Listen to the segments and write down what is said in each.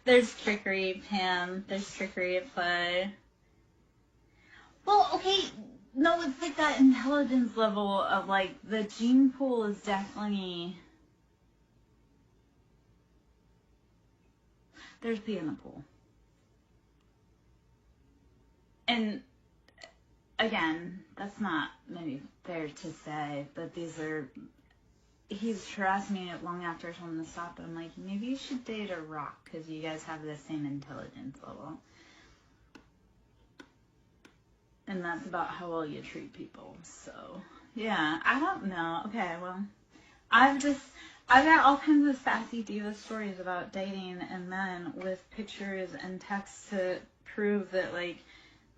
There's trickery, Pam. There's trickery at play. Well, okay, no, it's like that intelligence level of, like, the gene pool is definitely... There's pee in the pool. And, again, that's not maybe fair to say, but these are... He's harassed me long after I told him to stop, but I'm like, maybe you should date a rock, because you guys have the same intelligence level. And that's about how well you treat people. So, yeah, I don't know. Okay, well, I've got all kinds of sassy diva stories about dating and men with pictures and texts to prove that, like,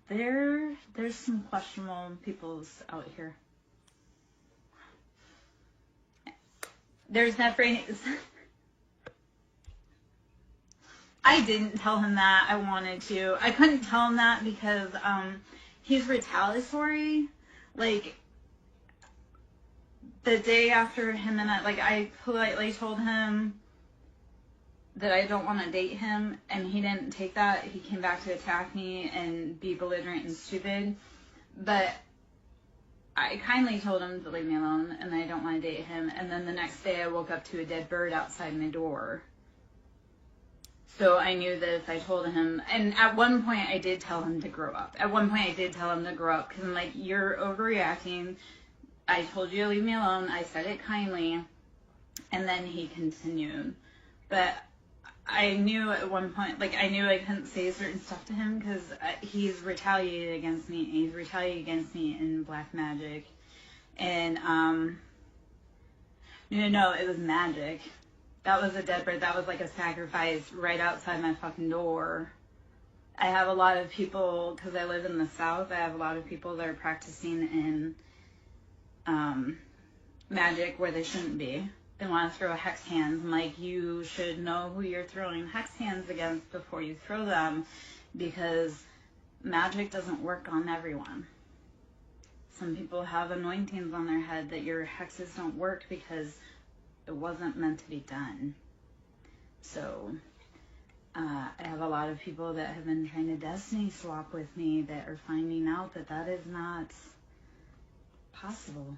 there's some questionable peoples out here. There's that phrase. I didn't tell him that. I wanted to. I couldn't tell him that because he's retaliatory. Like, the day after him and I politely told him that I don't want to date him, and he didn't take that. He came back to attack me and be belligerent and stupid. But I kindly told him to leave me alone, and I don't want to date him. And then the next day I woke up to a dead bird outside my door. So I knew that if I told him, and at one point I did tell him to grow up. At one point I did tell him to grow up, because I'm like, you're overreacting. I told you to leave me alone. I said it kindly. And then he continued. But I knew at one point, like, I knew I couldn't say certain stuff to him because he's retaliated against me. And he's retaliated against me in black magic. And, no, it was magic. That was a dead bird. That was like a sacrifice right outside my fucking door. I have a lot of people, because I live in the South, I have a lot of people that are practicing in magic where they shouldn't be. They want to throw hex hands. I'm like, you should know who you're throwing hex hands against before you throw them, because magic doesn't work on everyone. Some people have anointings on their head that your hexes don't work because it wasn't meant to be done. So I have a lot of people that have been trying to destiny swap with me that are finding out that that is not possible.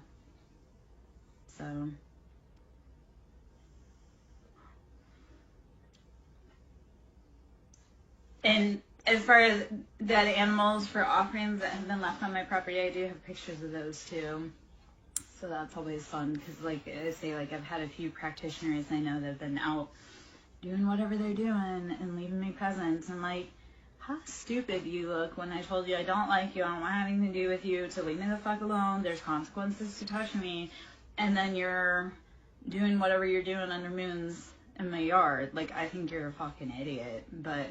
So and as far as dead animals for offerings that have been left on my property, I do have pictures of those too. So that's always fun because, like I say, like I've had a few practitioners I know that have been out doing whatever they're doing and leaving me presents. And like, how stupid you look when I told you I don't like you, I don't want anything to do with you, to leave me the fuck alone, there's consequences to touching me, and then you're doing whatever you're doing under moons in my yard. Like, I think you're a fucking idiot, but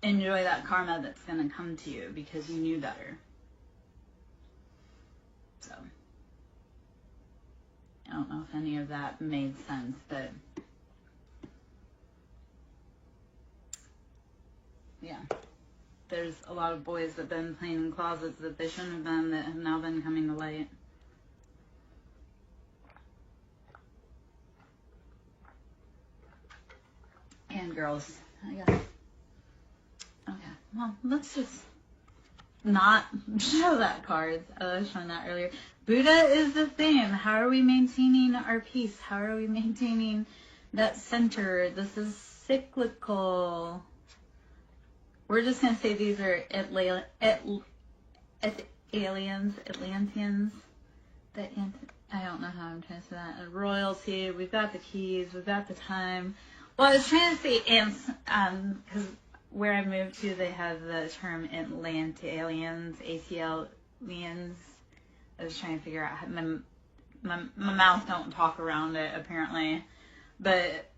enjoy that karma that's gonna come to you because you knew better. So I don't know if any of that made sense, but yeah. There's a lot of boys that have been playing in closets that they shouldn't have been that have now been coming to light. And girls, I guess. Okay, well, let's just not show that card. I was showing that earlier. Buddha is the theme. How are we maintaining our peace? How are we maintaining that center? This is cyclical. We're just going to say these are aliens, Atlanteans. I don't know how I'm trying to say that. And royalty. We've got the keys. We've got the time. Well, I was trying to say ants, because where I moved to, they have the term Atlanteans, ATLians. I was trying to figure out how my mouth don't talk around it, apparently. But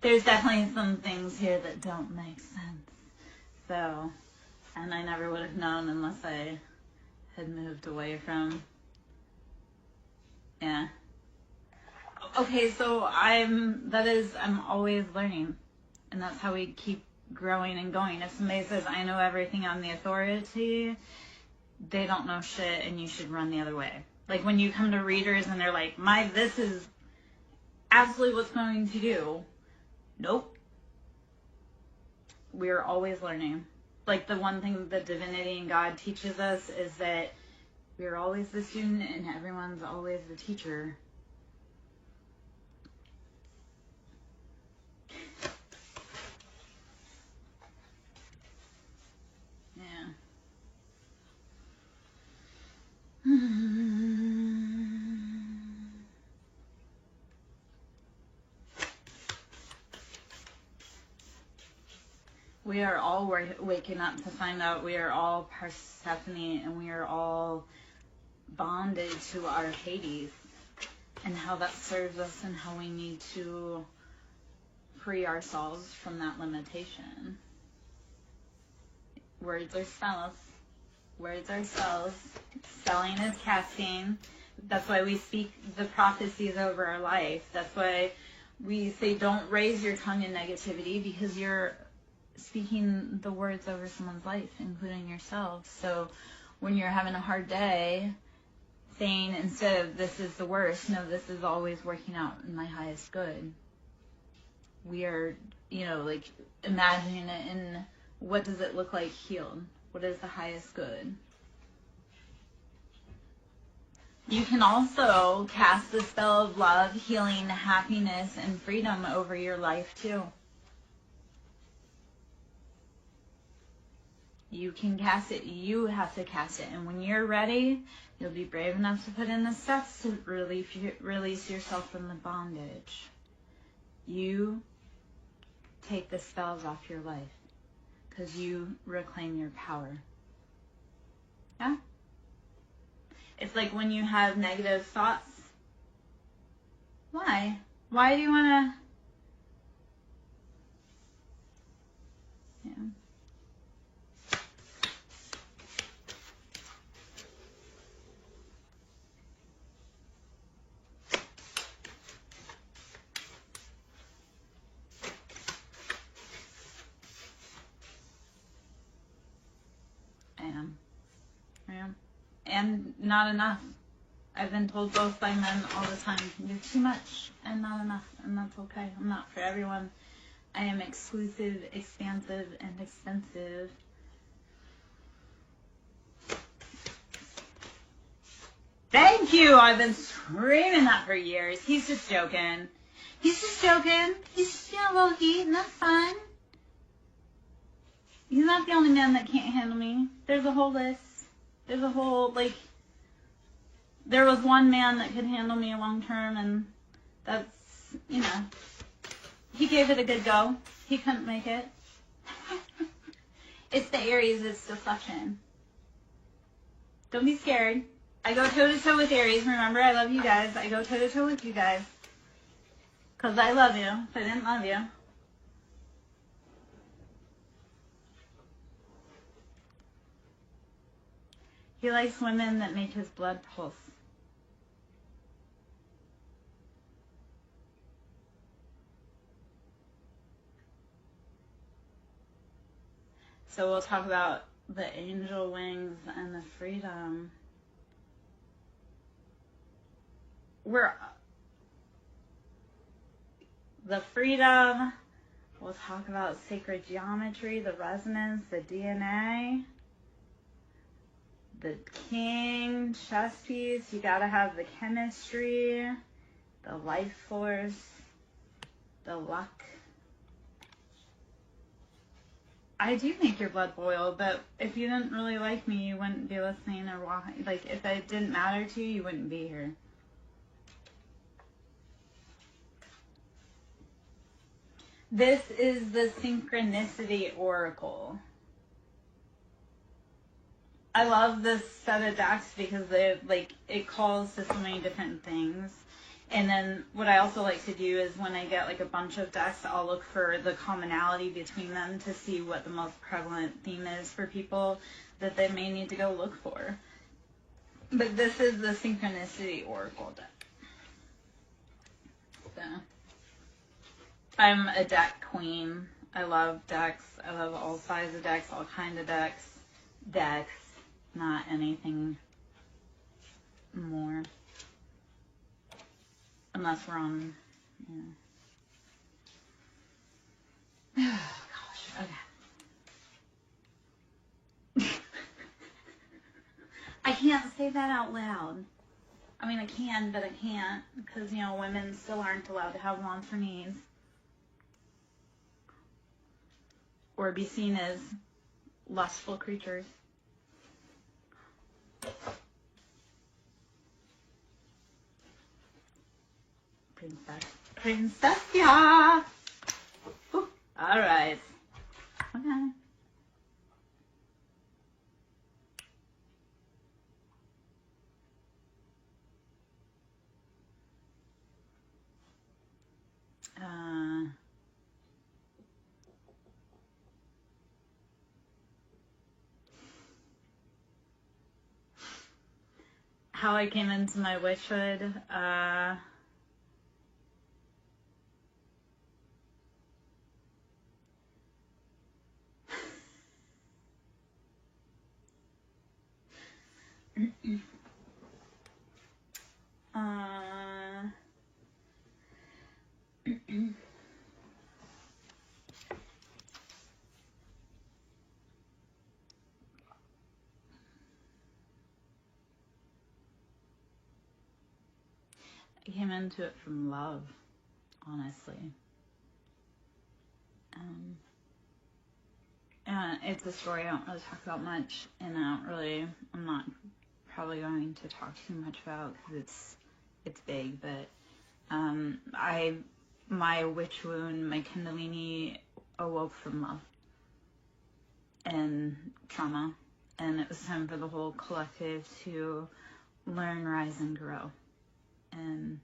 there's definitely some things here that don't make sense. So, and I never would have known unless I had moved away from, yeah. Okay, so I'm always learning. And that's how we keep growing and going. If somebody says, I know everything on the authority, they don't know shit and you should run the other way. Like when you come to readers and they're like, this is absolutely what's going to do. Nope. We're always learning. Like, the one thing that divinity and God teaches us is that we're always the student and everyone's always the teacher. Yeah. We are all waking up to find out we are all Persephone and we are all bonded to our Hades, and how that serves us and how we need to free ourselves from that limitation. Words are spells. Words are spells. Spelling is casting. That's why we speak the prophecies over our life. That's why we say don't raise your tongue in negativity, because you're speaking the words over someone's life, including yourself. So when you're having a hard day, saying instead of this is the worst, no, this is always working out in my highest good. We are, like, imagining it in what does it look like healed? What is the highest good? You can also cast the spell of love, healing, happiness, and freedom over your life too. You can cast it. You have to cast it. And when you're ready, you'll be brave enough to put in the steps to release yourself from the bondage. You take the spells off your life because you reclaim your power. Yeah? It's like when you have negative thoughts. Why? Why do you want to... Yeah. I am. And not enough. I've been told both by men all the time, you're too much and not enough, and that's okay. I'm not for everyone. I am exclusive, expansive, and expensive. Thank you! I've been screaming that for years. He's just joking. He's just joking. He's just feeling a little heat, and that's fine. He's not the only man that can't handle me. There's a whole list. There's a whole, there was one man that could handle me long term, and that's, he gave it a good go. He couldn't make it. It's the Aries, it's deflection. Don't be scared. I go toe-to-toe with Aries. Remember, I love you guys. I go toe-to-toe with you guys. Because I love you. If I didn't love you. He likes women that make his blood pulse. So we'll talk about the angel wings and the freedom. The freedom, we'll talk about sacred geometry, the resonance, the DNA, the king, chess piece. You gotta have the chemistry, the life force, the luck. I do make your blood boil, but if you didn't really like me, you wouldn't be listening or watching. If it didn't matter to you, you wouldn't be here. This is the Synchronicity Oracle. I love this set of decks because it calls to so many different things. And then what I also like to do is when I get a bunch of decks, I'll look for the commonality between them to see what the most prevalent theme is for people that they may need to go look for. But this is the Synchronicity Oracle deck. So, I'm a deck queen. I love decks. I love all sizes of decks, all kinds of decks. Decks, not anything more. Unless we're on Yeah. Gosh, okay. I can't say that out loud. I mean, I can, but I can't, because, you know, women still aren't allowed to have wants or needs. Or be seen as lustful creatures. Princess, yeah. All right. Okay. How I came into my witchhood, I came into it from love, honestly. And it's a story I don't really talk about much, and I'm not probably going to talk too much about because it's big, but my witch wound, my Kundalini awoke from love and trauma, and it was time for the whole collective to learn, rise, and grow. And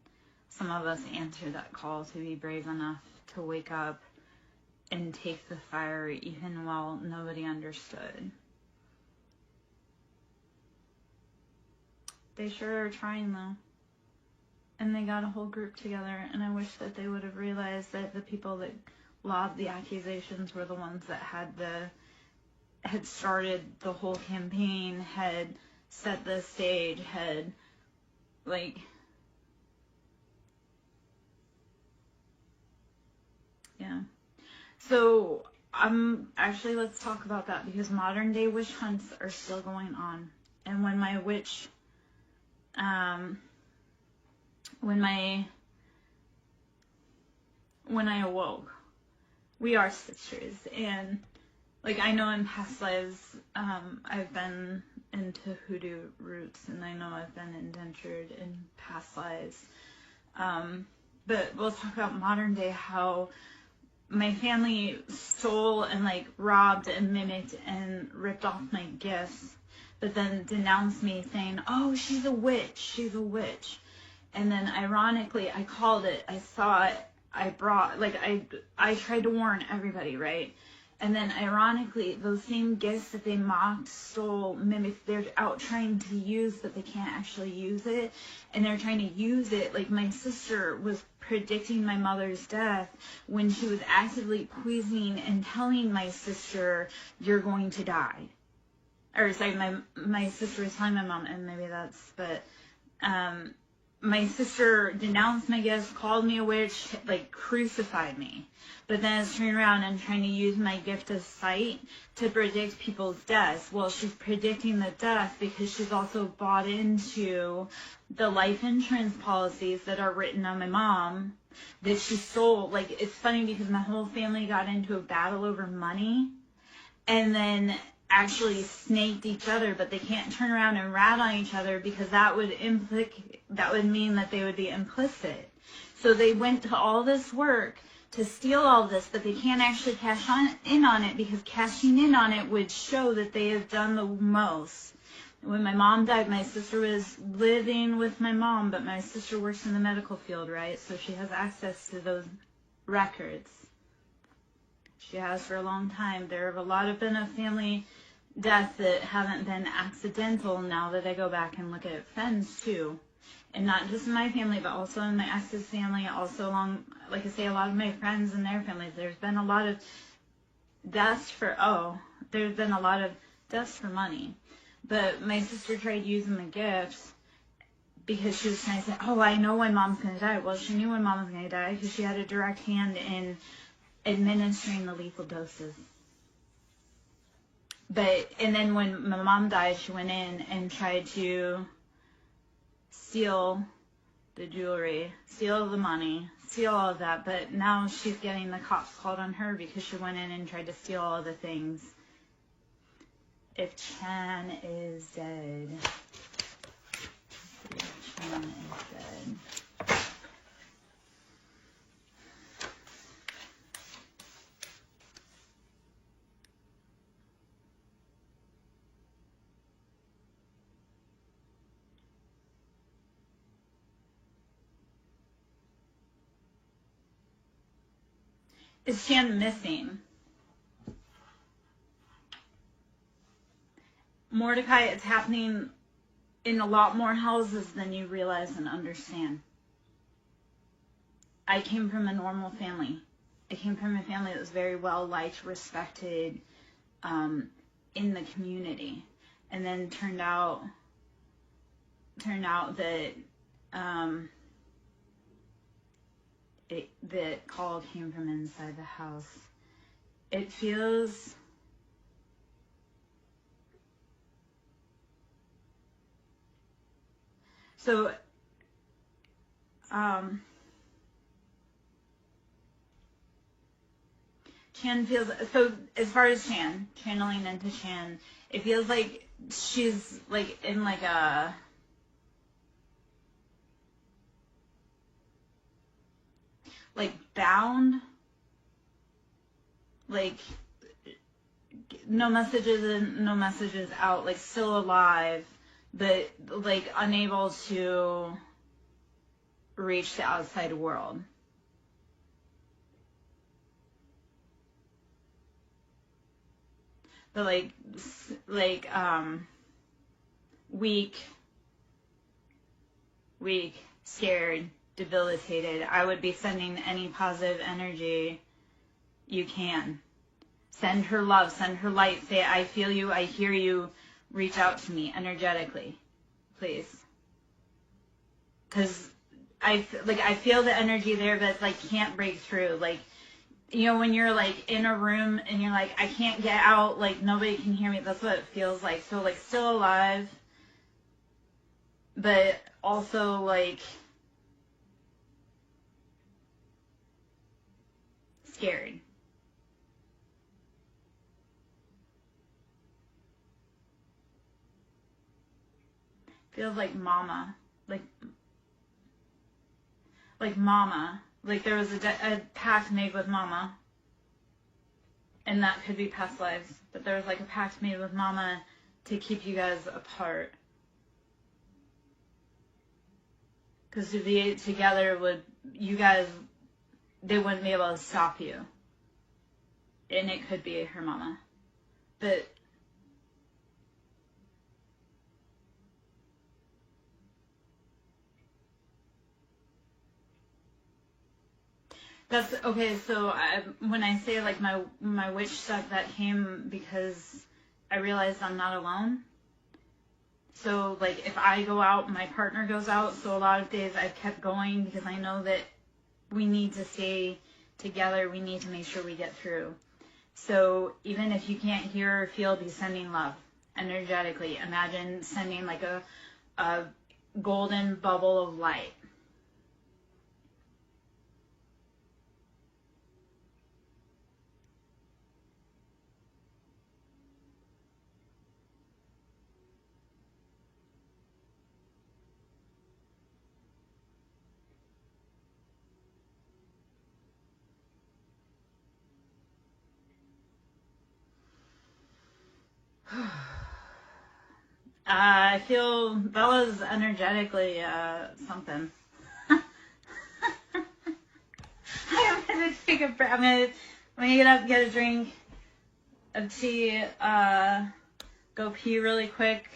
some of us answered that call to be brave enough to wake up and take the fire even while nobody understood. They sure are trying though. And they got a whole group together, and I wish that they would have realized that the people that lobbed the accusations were the ones that had started the whole campaign, had set the stage, had yeah. So let's talk about that, because modern day witch hunts are still going on. And when my witch, when I awoke, we are sisters. And I know in past lives, I've been into hoodoo roots, and I know I've been indentured in past lives. But we'll talk about modern day, how my family stole and robbed and mimicked and ripped off my gifts, but then denounced me saying, oh, she's a witch, she's a witch. And then ironically, I called it, I saw it, I brought, I tried to warn everybody, right? And then ironically, those same gifts that they mocked, stole, mimicked, they're out trying to use, but they can't actually use it. And they're trying to use it. Like my sister was predicting my mother's death when she was actively poisoning and telling my sister, you're going to die. Or sorry, my sister was telling my mom, and maybe that's, but my sister denounced my gifts, called me a witch, crucified me. But then it's turning around and trying to use my gift of sight to predict people's deaths. Well, she's predicting the death because she's also bought into the life insurance policies that are written on my mom that she sold. It's funny because my whole family got into a battle over money and then actually snaked each other, but they can't turn around and rat on each other because that would mean that they would be implicit. So they went to all this work to steal all this, but they can't actually cash in on it because cashing in on it would show that they have done the most. When my mom died, my sister was living with my mom, but my sister works in the medical field, right? So she has access to those records. She has for a long time. There have a lot of been a family deaths that haven't been accidental now that I go back and look at friends too. And not just in my family, but also in my ex's family, also along, like I say, a lot of my friends and their families. There's been a lot of deaths for money. But my sister tried using the gifts because she was trying to say, oh, I know when mom's going to die. Well, she knew when mom was going to die because she had a direct hand in administering the lethal doses. And then when my mom died, she went in and tried to steal the jewelry, steal the money, steal all of that. But now she's getting the cops called on her because she went in and tried to steal all of the things. If Chan is dead. If Chan is dead. Is Chan missing? Mordecai, it's happening in a lot more houses than you realize and understand. I came from a normal family. I came from a family that was very well liked, respected in the community. And then turned out that the call came from inside the house. It feels so. Chan feels so. As far as Chan channeling into Chan, it feels like she's like in like a bound, like no messages in, no messages out, like still alive, but like unable to reach the outside world. But weak, scared, debilitated. I would be sending any positive energy you can. Send her love, send her light. Say, I feel you, I hear you. Reach out to me energetically, please. Because I feel the energy there, but like can't break through. Like, you know, when you're like in a room and you're like, I can't get out, like nobody can hear me. That's what it feels like. So like still alive, but also like scared. Feels like mama, like mama. Like there was a pact made with mama, and that could be past lives, but there was like a pact made with mama to keep you guys apart. Because to be together they wouldn't be able to stop you. And it could be her mama. But that's okay. So when I say like my witch stuff, that came because I realized I'm not alone. So like if I go out, my partner goes out. So a lot of days I've kept going because I know that we need to stay together. We need to make sure we get through. So even if you can't hear or feel, be sending love energetically. Imagine sending like a golden bubble of light. I feel Bella's energetically something. I'm gonna take a breath. I'm gonna get up, get a drink of tea, go pee really quick.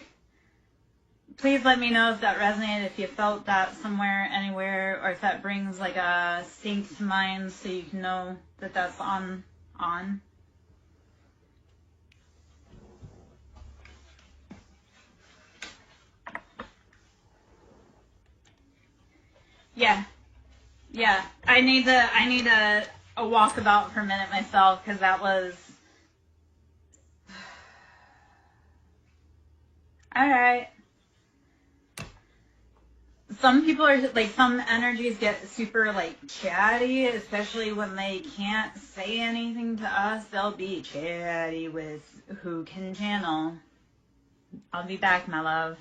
Please let me know if that resonated, if you felt that somewhere, anywhere, or if that brings like a sync to mind so you can know that that's on. Yeah. Yeah. I need a walkabout for a minute myself because that was. All right. Some people are like, some energies get super like chatty, especially when they can't say anything to us. They'll be chatty with who can channel. I'll be back, my love.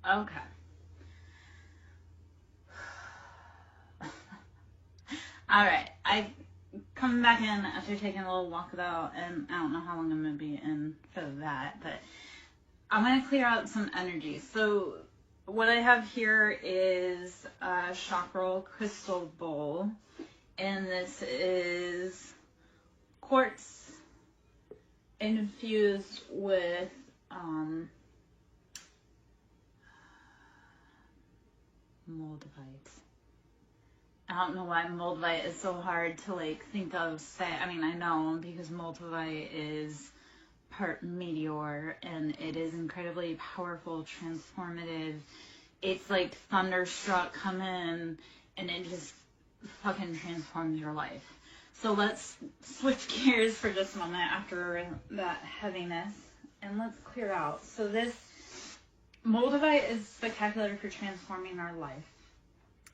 Okay. Alright, I coming back in after taking a little walkabout, and I don't know how long I'm going to be in for that, but I'm going to clear out some energy. So what I have here is a chakra crystal bowl, and this is quartz infused with moldavite. I don't know why moldavite is so hard to like think of. I mean, I know because moldavite is part meteor and it is incredibly powerful, transformative. It's like thunderstruck, come in and it just fucking transforms your life. So let's switch gears for just a moment after that heaviness and let's clear out. So this moldavite is spectacular for transforming our life.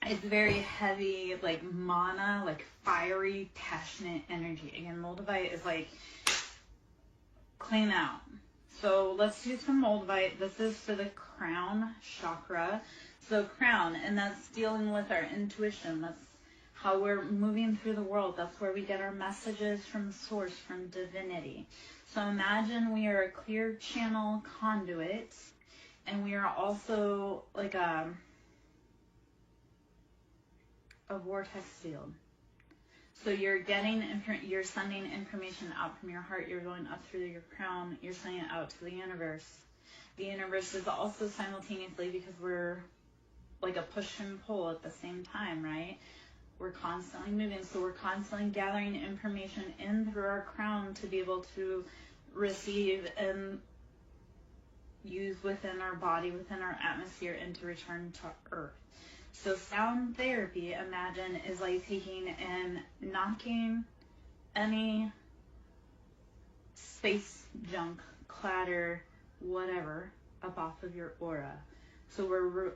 It's very heavy, like mana, like fiery, passionate energy. Again, moldavite is like clean out. So let's do some moldavite. This is for the crown chakra. So crown, and that's dealing with our intuition. That's how we're moving through the world. That's where we get our messages from source, from divinity. So imagine we are a clear channel conduit, and we are also like a vortex field. So you're you're sending information out from your heart. You're going up through your crown. You're sending it out to the universe. The universe is also simultaneously, because we're like a push and pull at the same time, right? We're constantly moving. So we're constantly gathering information in through our crown to be able to receive and use within our body, within our atmosphere, and to return to Earth. So sound therapy, imagine, is like taking and knocking any space junk, clatter, whatever, up off of your aura. So we're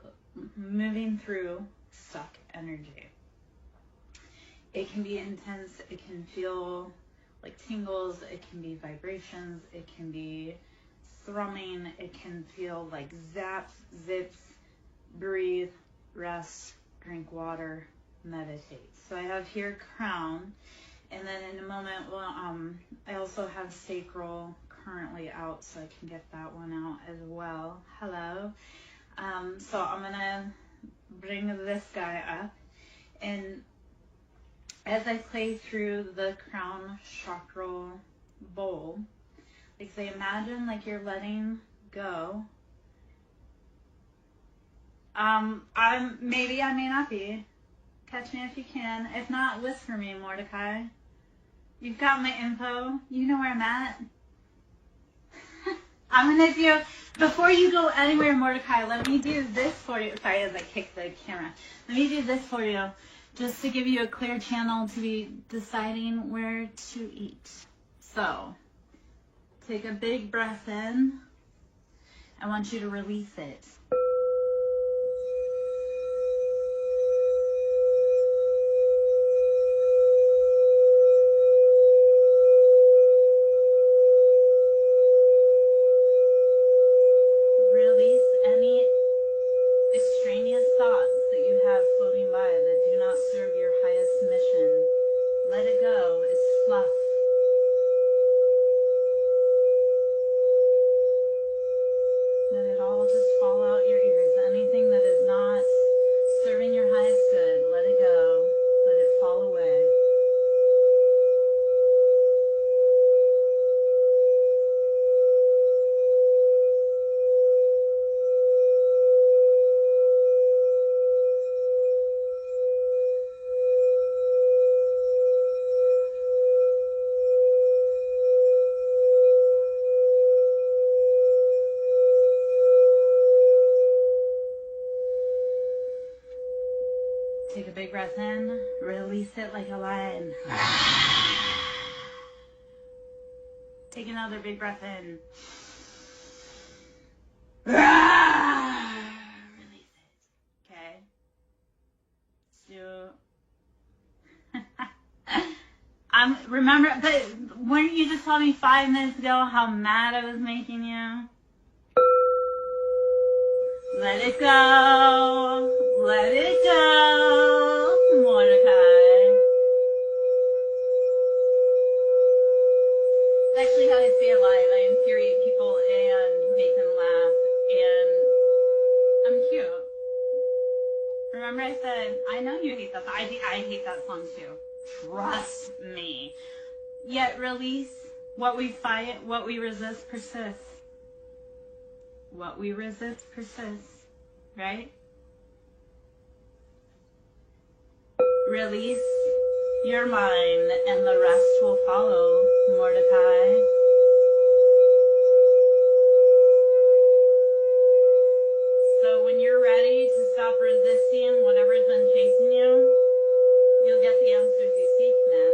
moving through stuck energy. It can be intense. It can feel like tingles. It can be vibrations. It can be thrumming. It can feel like zaps, zips. Breathe, rest, drink water, meditate. So I have here crown, and then in a moment, I also have sacral currently out, so I can get that one out as well. Hello. So I'm gonna bring this guy up, and as I play through the crown chakra bowl, like say, imagine like you're letting go. Maybe I may not be. Catch me if you can. If not, whisper me, Mordecai. You've got my info. You know where I'm at. I'm gonna do, before you go anywhere, Mordecai, let me do this for you. Sorry, as I kick the camera. Let me do this for you, just to give you a clear channel to be deciding where to eat. So, take a big breath in. I want you to release it. Take a big breath in, release it like a lion. Take another big breath in. Release it. Okay? So, remember, but weren't you just telling me 5 minutes ago how mad I was making you? Let it go. Let it go, Mordecai. It's actually how I stay alive. I infuriate people and make them laugh. And I'm cute. Remember I said, I know you hate that song. I hate that song too. Trust me. Yet release. What we fight, what we resist persists. What we resist persists. Right? Release your mind and the rest will follow, Mordecai. So when you're ready to stop resisting whatever's been chasing you, you'll get the answers you seek, man.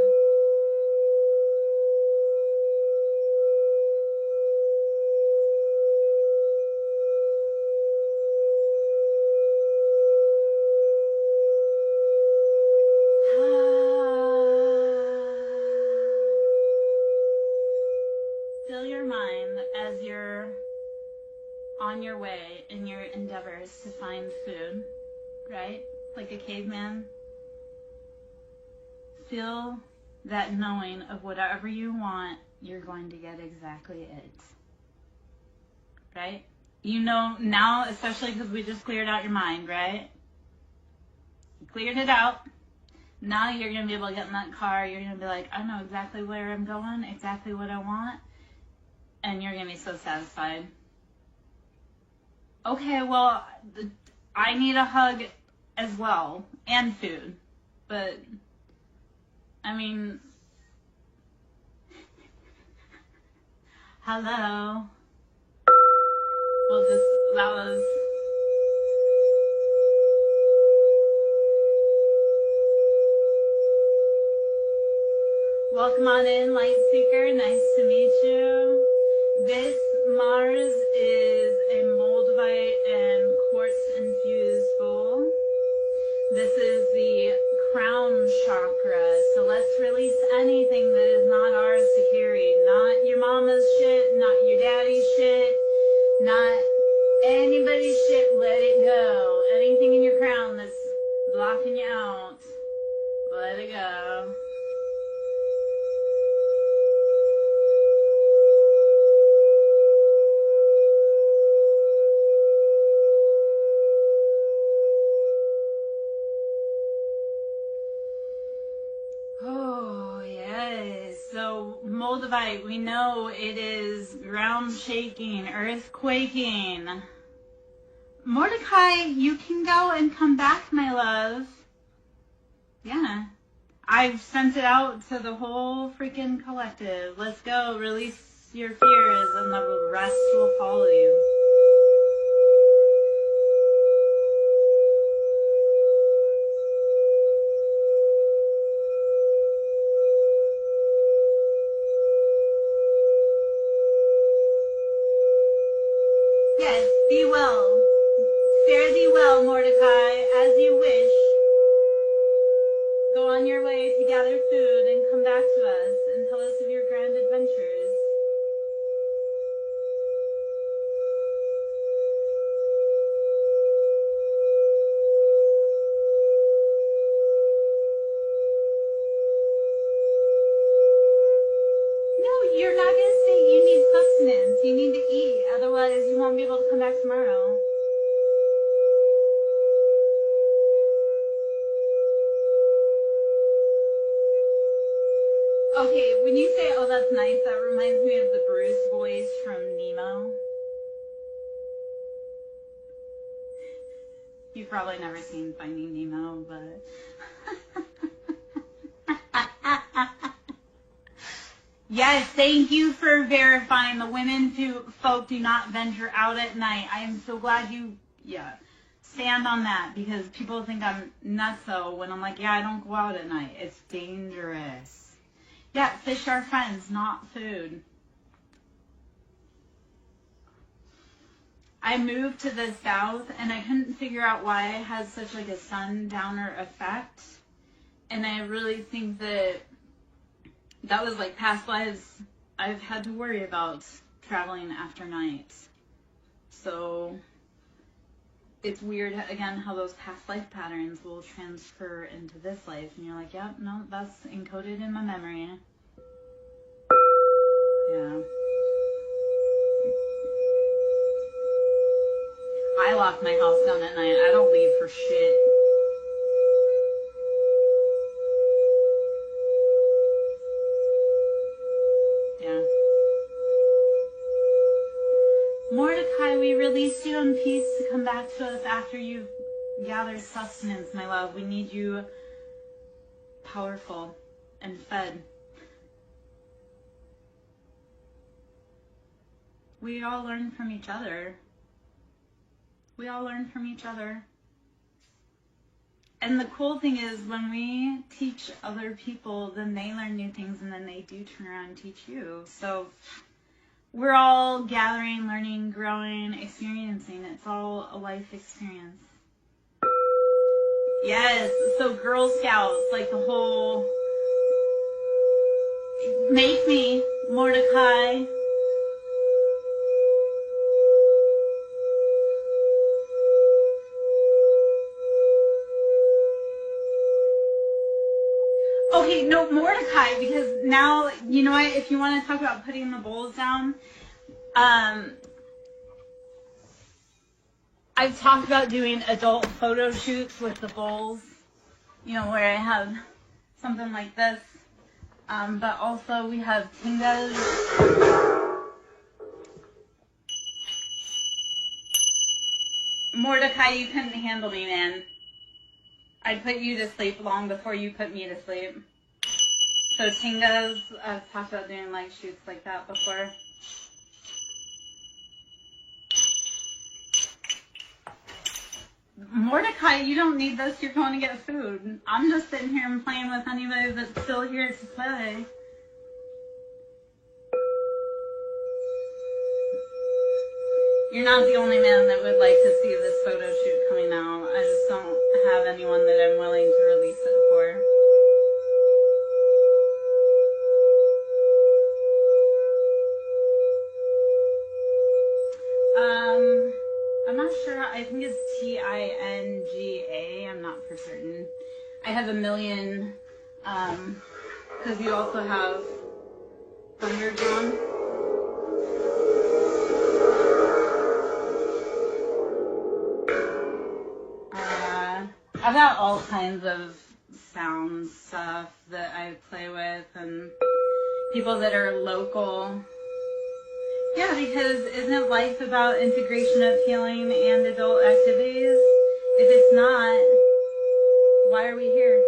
Fill your mind as you're on your way in your endeavors to find food, right? Like a caveman. Feel that knowing of whatever you want, you're going to get exactly it. Right? You know now, especially because we just cleared out your mind, right? You cleared it out. Now you're going to be able to get in that car. You're going to be like, I know exactly where I'm going, exactly what I want. And you're going to be so satisfied. Okay, well, I need a hug as well. And food. But, I mean, hello. Well, that was... Welcome on in, Light Seeker. Nice to meet you. This Mars is a moldavite and quartz-infused bowl. This is the crown chakra. So let's release anything that is not ours to carry. Not your mama's shit, not your daddy's shit, not anybody's shit. Let it go. Anything in your crown that's blocking you out, let it go. So moldavite, we know it is ground shaking, earth quaking. Mordecai, you can go and come back, my love. Yeah. I've sent it out to the whole freaking collective. Let's go. Release your fears and the rest will follow you. Yes, be well. Fare thee well, Mordecai, as you wish. Go on your way to gather food and come back to us and tell us of your grand adventures. No, you're not going to say you need sustenance. You need to eat. Otherwise, you won't be able to come back tomorrow. Okay, when you say, oh, that's nice, that reminds me of the Bruce voice from Nemo. You've probably never seen Finding Nemo, but... Yes, thank you for verifying. The women folk do not venture out at night. I am so glad you, stand on that, because people think I'm nutso when I'm like, yeah, I don't go out at night. It's dangerous. Yeah, fish are friends, not food. I moved to the south, and I couldn't figure out why I had such like a sundowner effect. And I really think that was like past lives I've had to worry about traveling after night. So it's weird, again, how those past life patterns will transfer into this life. And you're like, yep, no, that's encoded in my memory. Yeah. I lock my house down at night. I don't leave for shit. Yeah. Mordecai, we release you in peace to come back to us after you've gathered sustenance, my love. We need you powerful and fed. We all learn from each other. We all learn from each other. And the cool thing is when we teach other people, then they learn new things and then they do turn around and teach you. So we're all gathering, learning, growing, experiencing. It's all a life experience. Yes, so Girl Scouts, like the whole, make me, Mordecai. Okay, no, Mordecai, because now, you know what, if you want to talk about putting the bowls down, I've talked about doing adult photo shoots with the bowls, you know, where I have something like this, but also we have tingas. Mordecai, you couldn't handle me, man. I'd put you to sleep long before you put me to sleep. So tingas, I've talked about doing like shoots like that before. Mordecai, you don't need this. You're going to get food. I'm just sitting here and playing with anybody that's still here to play. You're not the only man that would like to see this photo shoot coming out. I just don't have anyone that I'm willing to release it for. I'm not sure. I think it's Tinga. I'm not for certain. I have a million, because you also have Thunder John. I've got all kinds of sound stuff that I play with and people that are local. Yeah, because isn't life about integration of healing and adult activities? If it's not, why are we here?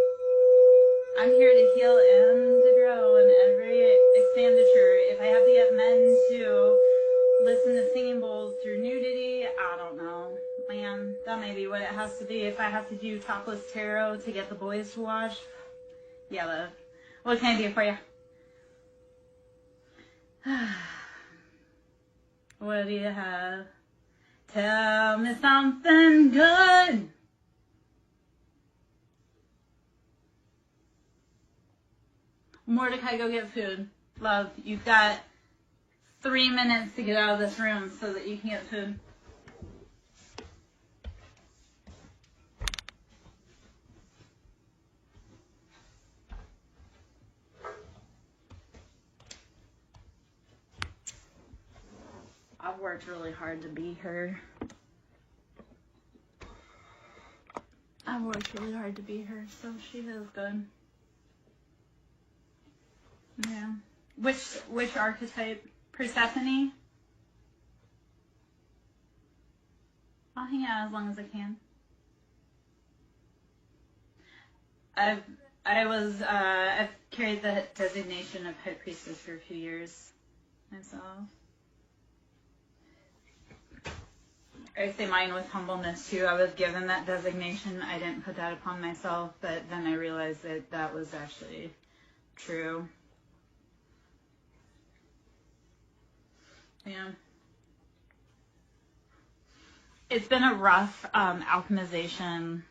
I'm here to heal and to grow in every expenditure. If I have to get men to listen to singing bowls through nudity, I don't know. Man, that may be what it has to be. If I have to do topless tarot to get the boys to watch, yeah, love. What can I do for you? What do you have? Tell me something good. Mordecai, go get food. Love, you've got 3 minutes to get out of this room so that you can get food. I've worked really hard to be her. I've worked really hard to be her, so she is good. Yeah. Which archetype? Persephone? I'll hang out as long as I can. I've carried the designation of High Priestess for a few years myself. I say mine with humbleness too. I was given that designation. I didn't put that upon myself, but then I realized that that was actually true. Yeah. It's been a rough alchemization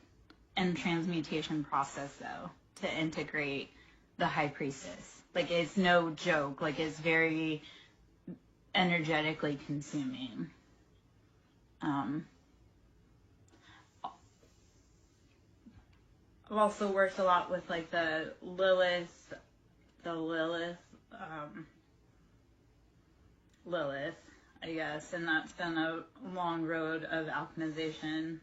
and transmutation process, though, to integrate the High Priestess. Like, it's no joke. Like, it's very energetically consuming. I've also worked a lot with like the Lilith, I guess, and that's been a long road of alchemization.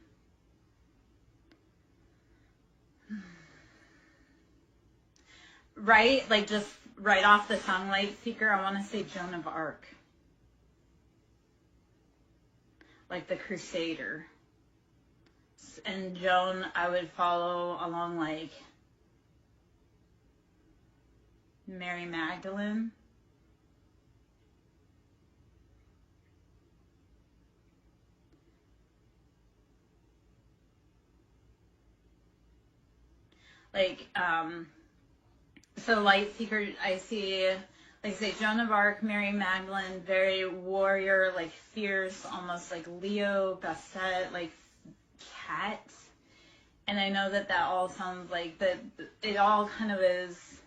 Right? Like just right off the tongue, Light Seeker, I want to say Joan of Arc. Like the Crusader. And Joan, I would follow along like Mary Magdalene. Like, so Light Seeker, I see, like say, Joan of Arc, Mary Magdalene, very warrior, like fierce, almost like Leo, Bastet, like cat. And I know that all sounds like that, it all kind of is.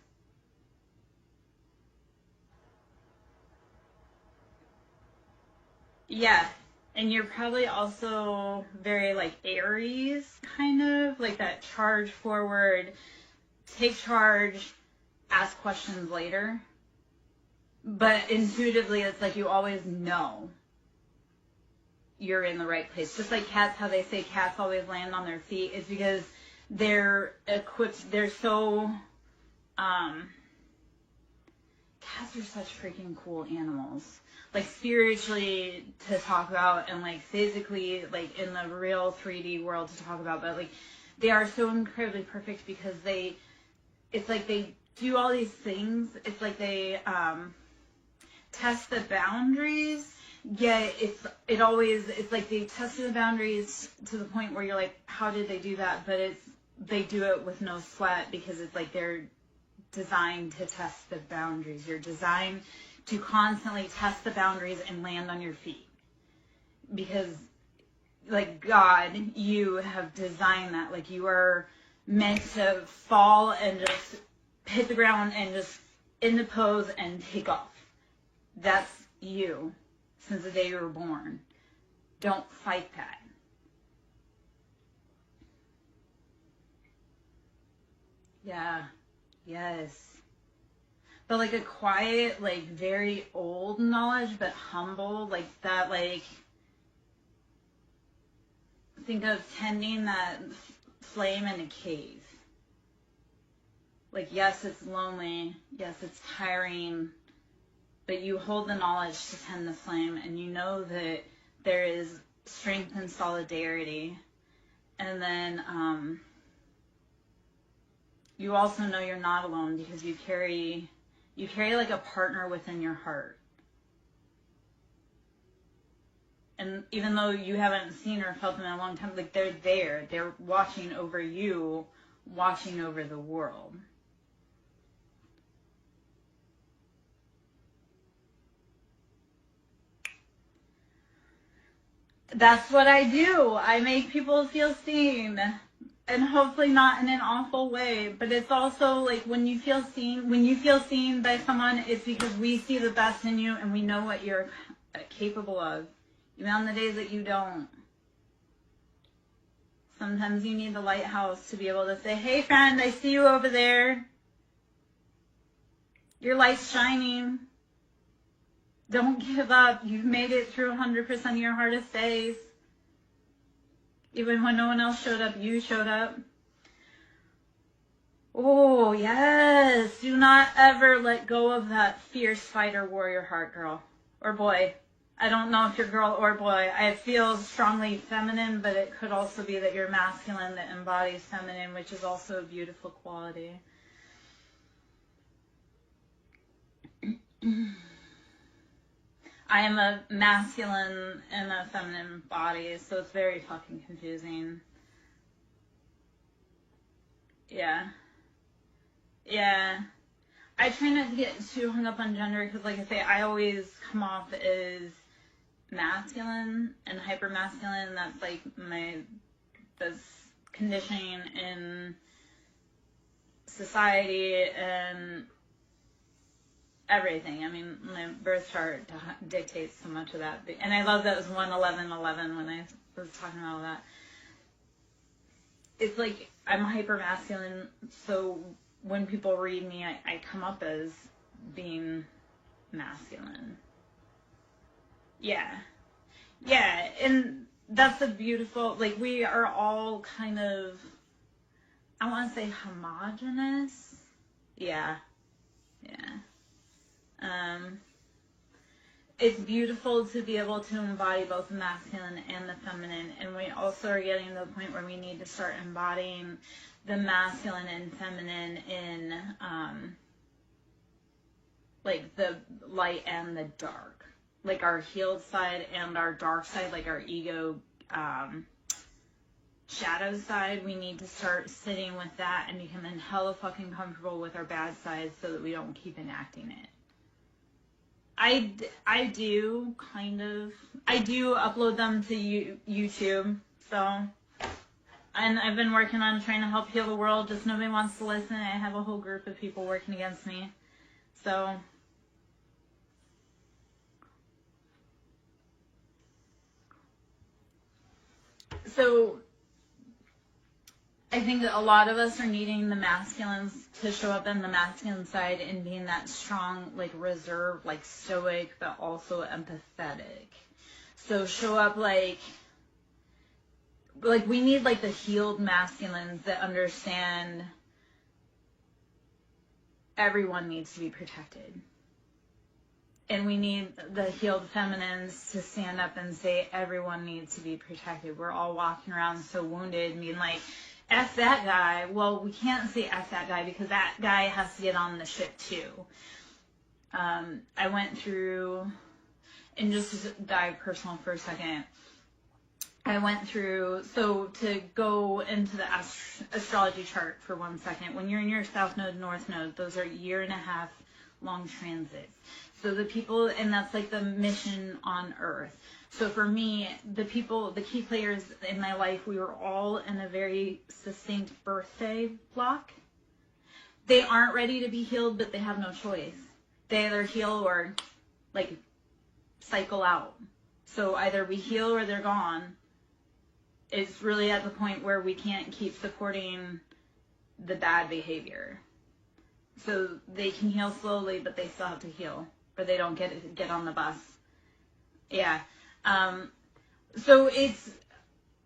Yeah. And you're probably also very like Aries, kind of like that charge forward, take charge, ask questions later. But intuitively, it's like you always know you're in the right place. Just like cats, how they say cats always land on their feet, is because they're equipped, they're so, cats are such freaking cool animals. Like spiritually to talk about and like physically, like in the real 3D world to talk about, but like they are so incredibly perfect because it's like they do all these things. It's like they test the boundaries, yet it's like they tested the boundaries to the point where you're like, how did they do that? But they do it with no sweat because it's like they're designed to test the boundaries. You're designed to constantly test the boundaries and land on your feet. Because, like God, you have designed that. Like you are meant to fall and just hit the ground and just in the pose and take off. That's you since the day you were born. Don't fight that. Yeah. Yes. But like a quiet, like very old knowledge, but humble, like that, like think of tending that flame in a cave. Like, yes, it's lonely. Yes, it's tiring. But you hold the knowledge to tend the flame, and you know that there is strength and solidarity. And then you also know you're not alone because you carry like a partner within your heart. And even though you haven't seen or felt them in a long time, like they're there. They're watching over you, watching over the world. That's what I do. I make people feel seen. And hopefully not in an awful way, but it's also like when you feel seen by someone, it's because we see the best in you and we know what you're capable of, even on the days that you don't. Sometimes you need the lighthouse to be able to say, hey friend, I see you over there. Your light's shining. Don't give up. You've made it through 100% of your hardest days. Even when no one else showed up, you showed up. Oh, yes. Do not ever let go of that fierce fighter warrior heart, girl. Or boy. I don't know if you're girl or boy. I feel strongly feminine, but it could also be that you're masculine that embodies feminine, which is also a beautiful quality. I am a masculine and a feminine body, so it's very fucking confusing. Yeah. Yeah. I try not to get too hung up on gender because, like I say, I always come off as masculine and hyper masculine. That's like that's conditioning in society and everything. I mean, my birth chart dictates so much of that. And I love that it was 1/11/11 when I was talking about that. it's like I'm hyper masculine, so when people read me, I come up as being masculine. Yeah. Yeah, and that's a beautiful, like, we are all kind of, I want to say homogenous. Yeah. Yeah. It's beautiful to be able to embody both the masculine and the feminine, and we also are getting to the point where we need to start embodying the masculine and feminine in like the light and the dark, like our healed side and our dark side, like our ego shadow side. We need to start sitting with that and becoming hella fucking comfortable with our bad side so that we don't keep enacting it. I do kind of, I do upload them to YouTube, so, and I've been working on trying to help heal the world, just nobody wants to listen. I have a whole group of people working against me, so I think that a lot of us are needing the masculines to show up in the masculine side and being that strong, like reserved, like stoic, but also empathetic. So show up like we need like the healed masculines that understand everyone needs to be protected. And we need the healed feminines to stand up and say everyone needs to be protected. We're all walking around so wounded, being like, F that guy. Well, we can't say F that guy because that guy has to get on the ship too. I went through, and just to dive personal for a second, I went through, so to go into the astrology chart for 1 second, when you're in your south node, north node, those are 1.5 year long transits. So the people, and that's like the mission on Earth. So for me, the people, the key players in my life, we were all in a very succinct birthday block. They aren't ready to be healed, but they have no choice. They either heal or like cycle out. So either we heal or they're gone. It's really at the point where we can't keep supporting the bad behavior. So they can heal slowly, but they still have to heal, or they don't get on the bus. Yeah. So it's,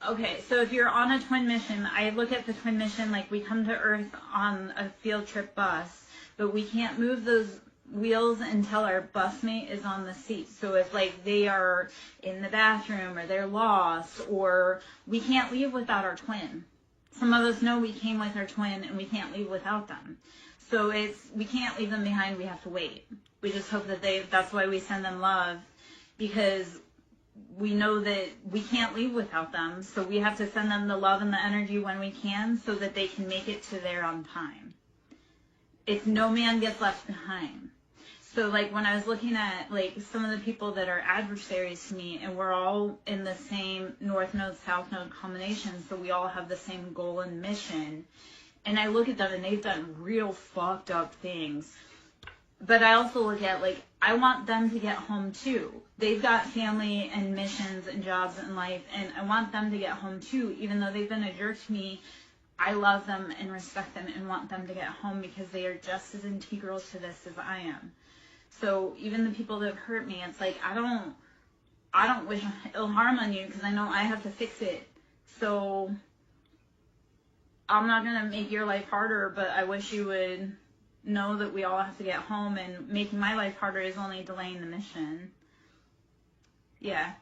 okay, so if you're on a twin mission, I look at the twin mission like we come to Earth on a field trip bus, but we can't move those wheels until our busmate is on the seat. So if like they are in the bathroom or they're lost, or we can't leave without our twin. Some of us know we came with our twin and we can't leave without them. So we can't leave them behind, we have to wait. We just hope that that's why we send them love, because we know that we can't leave without them, so we have to send them the love and the energy when we can so that they can make it to there on time. If no man gets left behind. So like when I was looking at like some of the people that are adversaries to me, and we're all in the same north node, south node combination, so we all have the same goal and mission. And I look at them and they've done real fucked up things. But I also look at, like, I want them to get home too. They've got family and missions and jobs in life, and I want them to get home too. Even though they've been a jerk to me, I love them and respect them and want them to get home because they are just as integral to this as I am. So even the people that have hurt me, it's like, I don't wish ill harm on you because I know I have to fix it. So I'm not going to make your life harder, but I wish you would know that we all have to get home, and making my life harder is only delaying the mission. Yeah.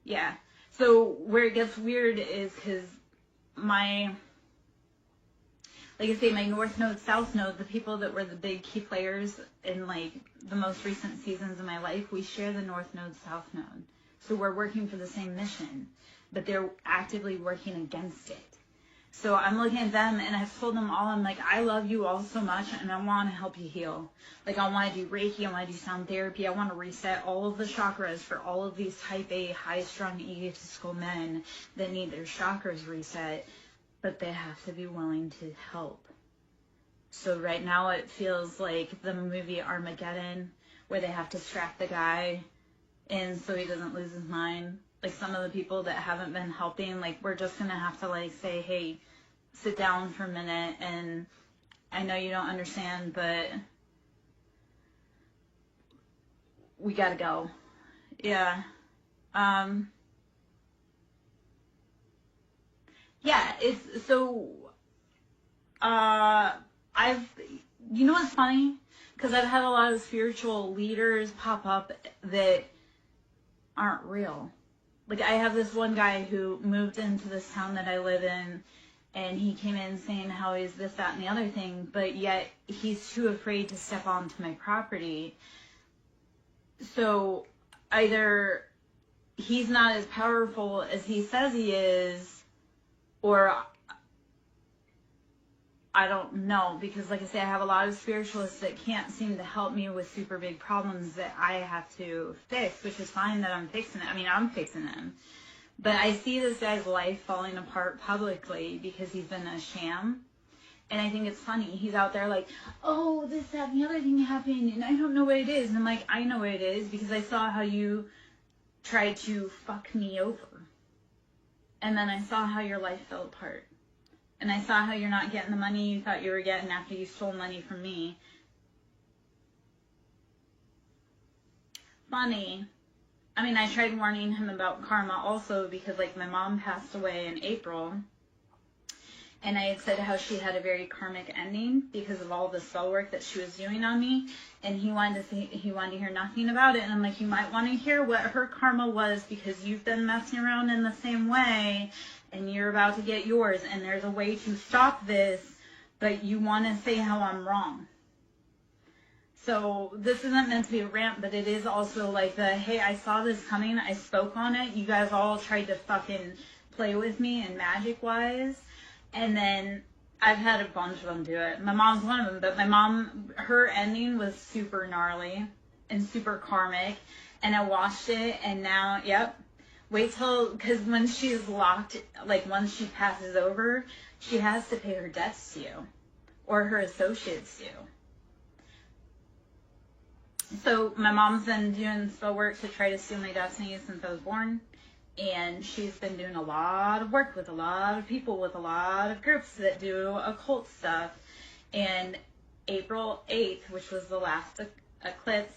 Yeah. So where it gets weird is because like I say, my north node, south node, the people that were the big key players in like the most recent seasons of my life, we share the north node, south node. So we're working for the same mission, but they're actively working against it. So I'm looking at them, and I've told them all, I'm like, I love you all so much, and I want to help you heal. Like, I want to do Reiki, I want to do sound therapy, I want to reset all of the chakras for all of these type A, high-strung, egotistical men that need their chakras reset, but they have to be willing to help. So right now it feels like the movie Armageddon, where they have to strap the guy in so he doesn't lose his mind. like some of the people that haven't been helping, like we're just gonna have to like say, hey, sit down for a minute, and I know you don't understand, but we gotta go. Yeah. Yeah, it's so you know what's funny? Because I've had a lot of spiritual leaders pop up that aren't real. Like, I have this one guy who moved into this town that I live in, and he came in saying how he's this, that, and the other thing, but yet he's too afraid to step onto my property. So either he's not as powerful as he says he is, or I don't know, because like I say, I have a lot of spiritualists that can't seem to help me with super big problems that I have to fix, which is fine that I'm fixing it. I mean, I'm fixing them. But I see this guy's life falling apart publicly because he's been a sham. And I think it's funny. He's out there like, oh, this, that, and the other thing happened, and I don't know what it is. And I'm like, I know what it is because I saw how you tried to fuck me over. And then I saw how your life fell apart. And I saw how you're not getting the money you thought you were getting after you stole money from me. Funny. I mean, I tried warning him about karma also because, like, my mom passed away in April. And I had said how she had a very karmic ending because of all the spell work that she was doing on me. And he wanted to hear nothing about it. And I'm like, you might want to hear what her karma was because you've been messing around in the same way. And you're about to get yours, and there's a way to stop this, but you want to say how I'm wrong. So this isn't meant to be a rant, but it is also like the, hey, I saw this coming, I spoke on it, you guys all tried to fucking play with me and magic-wise, and then I've had a bunch of them do it. My mom's one of them, but my mom, her ending was super gnarly and super karmic, and I watched it, and now, yep. Wait till, because when she's locked, like once she passes over, she has to pay her debts to you, or her associates do. So my mom's been doing spell work to try to steal my destiny since I was born, and she's been doing a lot of work with a lot of people, with a lot of groups that do occult stuff. And April 8th, which was the last eclipse,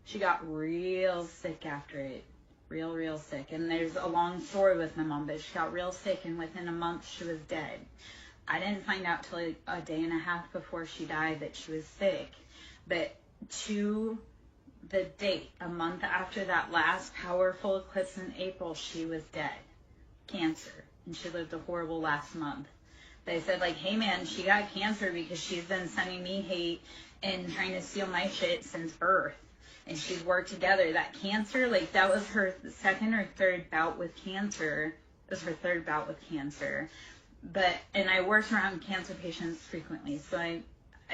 she got real sick after it. Real sick. And there's a long story with my mom, but she got real sick, and within a month she was dead. I didn't find out till a day and a half before she died that she was sick. But to the date, a month after that last powerful eclipse in April, she was dead. Cancer. And she lived a horrible last month. They said, like, hey man, she got cancer because she's been sending me hate and trying to steal my shit since birth. And she's worked together. That cancer, like, that was her second or third bout with cancer. It was her third bout with cancer. And I worked around cancer patients frequently. So I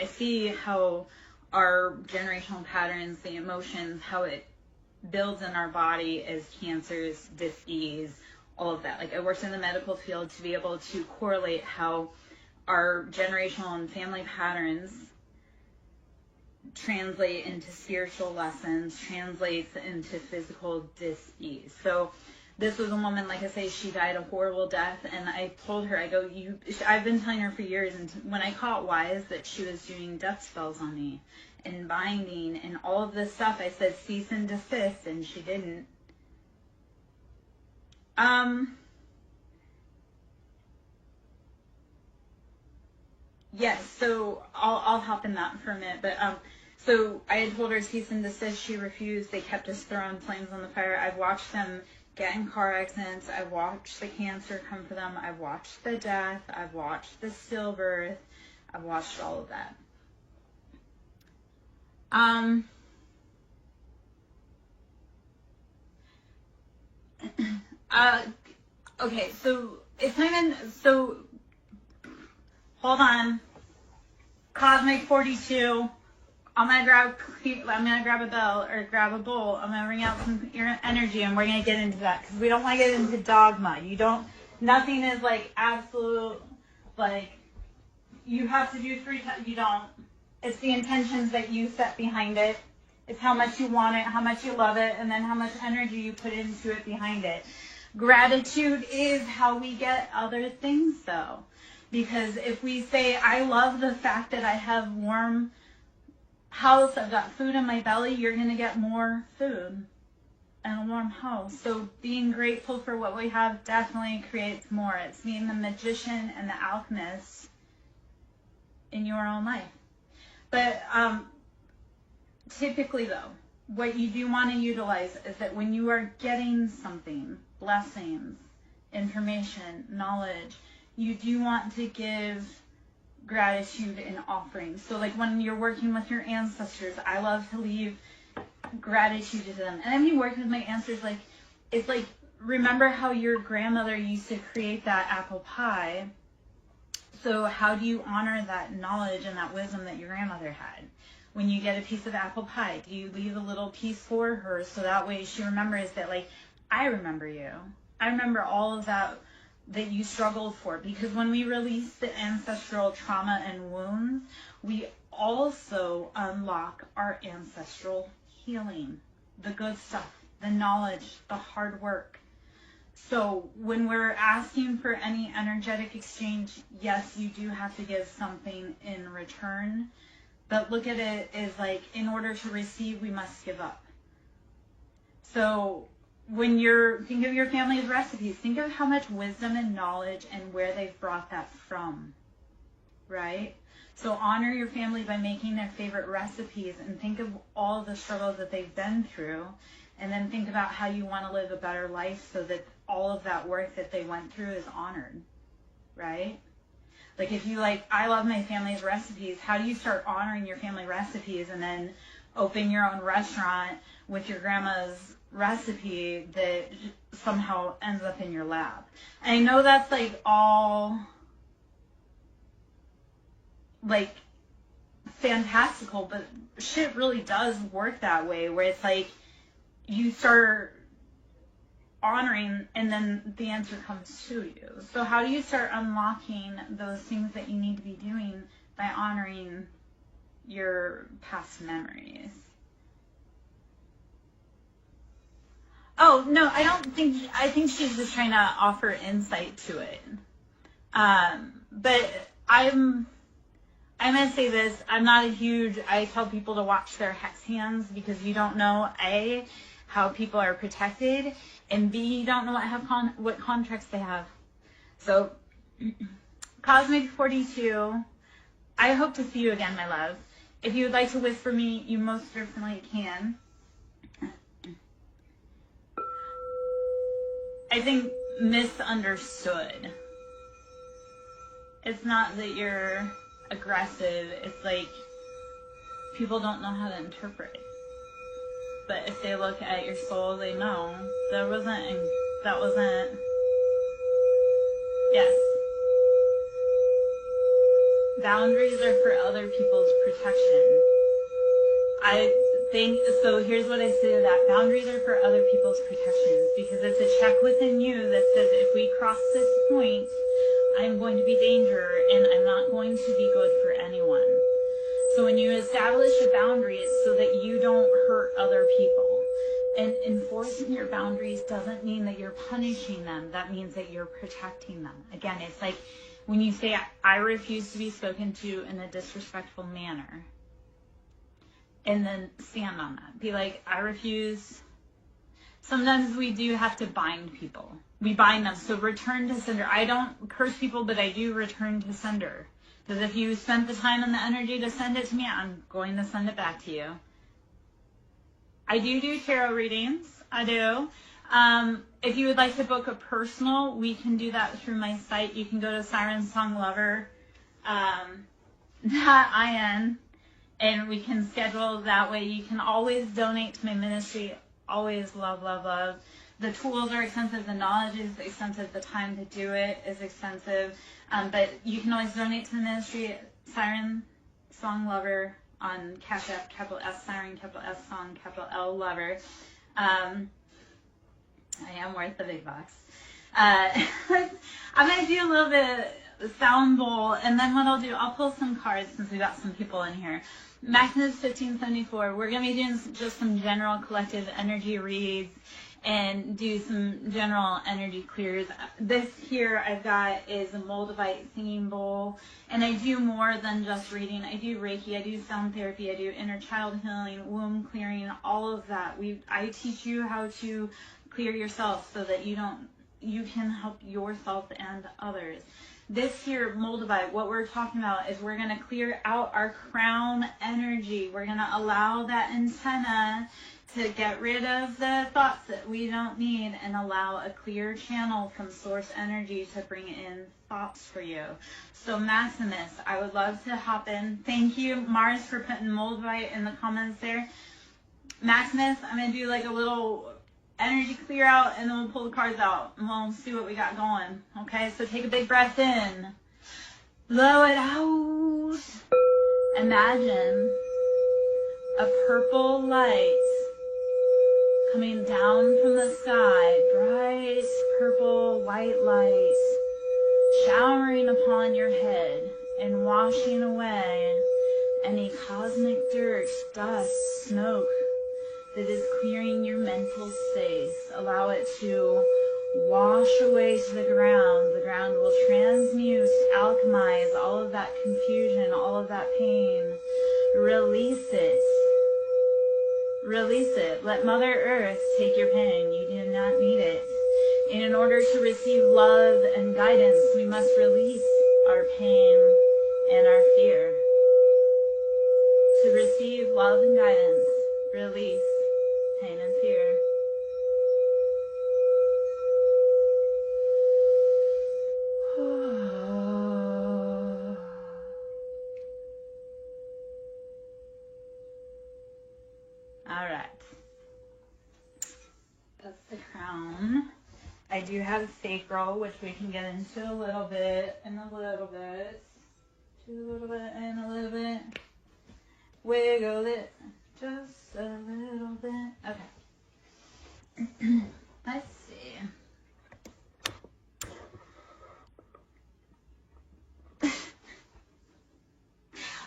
see how our generational patterns, the emotions, how it builds in our body as cancers, dis-ease, all of that. Like, I worked in the medical field to be able to correlate how our generational and family patterns translate into spiritual lessons, translates into physical dis-ease. So this was a woman, like I say, she died a horrible death, and I told her, I go, I've been telling her for years, and when I caught wise that she was doing death spells on me, and binding, and all of this stuff, I said, cease and desist, and she didn't. Yes, so I'll hop in that for a minute, but so I had told her cease and desist. She refused. They kept just throwing flames on the fire. I've watched them get in car accidents. I've watched the cancer come for them. I've watched the death. I've watched the stillbirth. I've watched all of that. Okay, so it's not even, so hold on. Cosmic 42. I'm gonna grab a bell or grab a bowl. I'm gonna bring out some energy, and we're gonna get into that because we don't want to get into dogma. Nothing is like absolute, like you have to do 3 times. You don't. It's the intentions that you set behind it, It's how much you want it, how much you love it, and then how much energy you put into it behind it. Gratitude is how we get other things, though. Because if we say, I love the fact that I have warm house, I've got food in my belly, you're going to get more food and a warm house. So being grateful for what we have definitely creates more. It's being the magician and the alchemist in your own life. But typically, though, what you do want to utilize is that when you are getting something, blessings, information, knowledge, you do want to give gratitude and offerings. So like when you're working with your ancestors, I love to leave gratitude to them. And I've been working with my ancestors, like, it's like, remember how your grandmother used to create that apple pie? So how do you honor that knowledge and that wisdom that your grandmother had? When you get a piece of apple pie, do you leave a little piece for her so that way she remembers that, like, I remember you. I remember all of that you struggled for. Because when we release the ancestral trauma and wounds, we also unlock our ancestral healing, the good stuff, the knowledge, the hard work. So when we're asking for any energetic exchange, yes, you do have to give something in return. But look at it as like, in order to receive, we must give up. So when think of your family's recipes, think of how much wisdom and knowledge and where they've brought that from, right? So honor your family by making their favorite recipes and think of all the struggles that they've been through, and then think about how you want to live a better life so that all of that work that they went through is honored, right? Like if you I love my family's recipes, how do you start honoring your family recipes and then open your own restaurant with your grandma's recipe that somehow ends up in your lap? And I know that's all fantastical, but shit really does work that way, where it's like you start honoring and then the answer comes to you. So how do you start unlocking those things that you need to be doing? By honoring your past memories. Oh, no, I think she's just trying to offer insight to it. But I'm going to say this. I tell people to watch their hex hands because you don't know, A, how people are protected, and B, you don't know what contracts they have. So, Cosmic 42, I hope to see you again, my love. If you would like to whisper me, you most certainly can. I think misunderstood. It's not that you're aggressive. It's like people don't know how to interpret. But if they look at your soul, they know that wasn't. Yes. Boundaries are for other people's protection. I think, so here's what I say to that. Boundaries are for other people's protections because it's a check within you that says if we cross this point, I'm going to be danger and I'm not going to be good for anyone. So when you establish a boundary, it's so that you don't hurt other people. And enforcing your boundaries doesn't mean that you're punishing them. That means that you're protecting them. Again, it's like when you say, I refuse to be spoken to in a disrespectful manner. And then stand on that. Be like, I refuse. Sometimes we do have to bind people. We bind them. So return to sender. I don't curse people, but I do return to sender. Because if you spent the time and the energy to send it to me, I'm going to send it back to you. I do tarot readings. I do. If you would like to book a personal, we can do that through my site. You can go to SirenSongLover.in. And we can schedule that way. You can always donate to my ministry. Always love, love, love. The tools are expensive. The knowledge is expensive. The time to do it is expensive. But you can always donate to the ministry. Siren Song Lover on Cash App, capital S Siren, capital S Song, capital L Lover. I am worth the big bucks. I'm going to do a little bit sound bowl, and then what I'll do, I'll pull some cards since we got some people in here. Maximus 1574, we're going to be doing just some general collective energy reads and do some general energy clears. This here I've got is a Moldavite singing bowl, and I do more than just reading. I do Reiki, I do sound therapy, I do inner child healing, womb clearing, all of that. I teach you how to clear yourself so that you can help yourself and others. This here, Moldavite, what we're talking about is we're going to clear out our crown energy. We're going to allow that antenna to get rid of the thoughts that we don't need and allow a clear channel from source energy to bring in thoughts for you. So Maximus, I would love to hop in. Thank you, Mars, for putting Moldavite in the comments there. Maximus, I'm going to do like a little energy clear out, and then we'll pull the cards out, and we'll see what we got going. Okay, so take a big breath in. Blow it out. Imagine a purple light coming down from the sky, bright purple white light, showering upon your head and washing away any cosmic dirt, dust, smoke that is clearing your mental space. Allow it to wash away to the ground. The ground will transmute, alchemize all of that confusion, all of that pain. Release it. Release it. Let Mother Earth take your pain. You do not need it. And in order to receive love and guidance, we must release our pain and our fear. To receive love and guidance, release pain and fear. All right. That's the crown. I do have sacral, which we can get into a little bit and a little bit. To a little bit and a little bit. Wiggle it just a little bit. Okay. Let's see.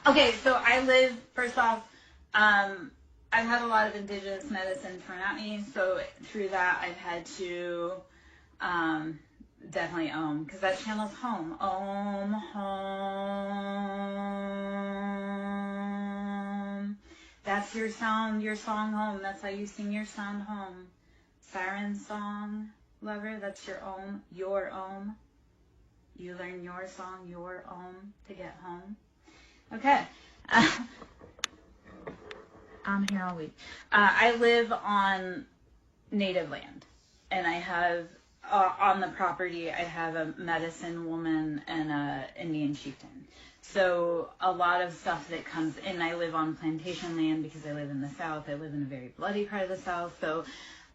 Okay, so I live, first off, I've had a lot of indigenous medicine thrown at me, so through that I've had to definitely Om, because that channel's home. Om, home. That's your sound, your song home. That's how you sing your sound home. SirenSong, lover, that's your Om, your Om. You learn your song, your Om, to get home. Okay. I'm here all week. I live on native land, and I have, on the property, I have a medicine woman and a Indian chieftain. So a lot of stuff that comes in, I live on plantation land because I live in the South. I live in a very bloody part of the South. So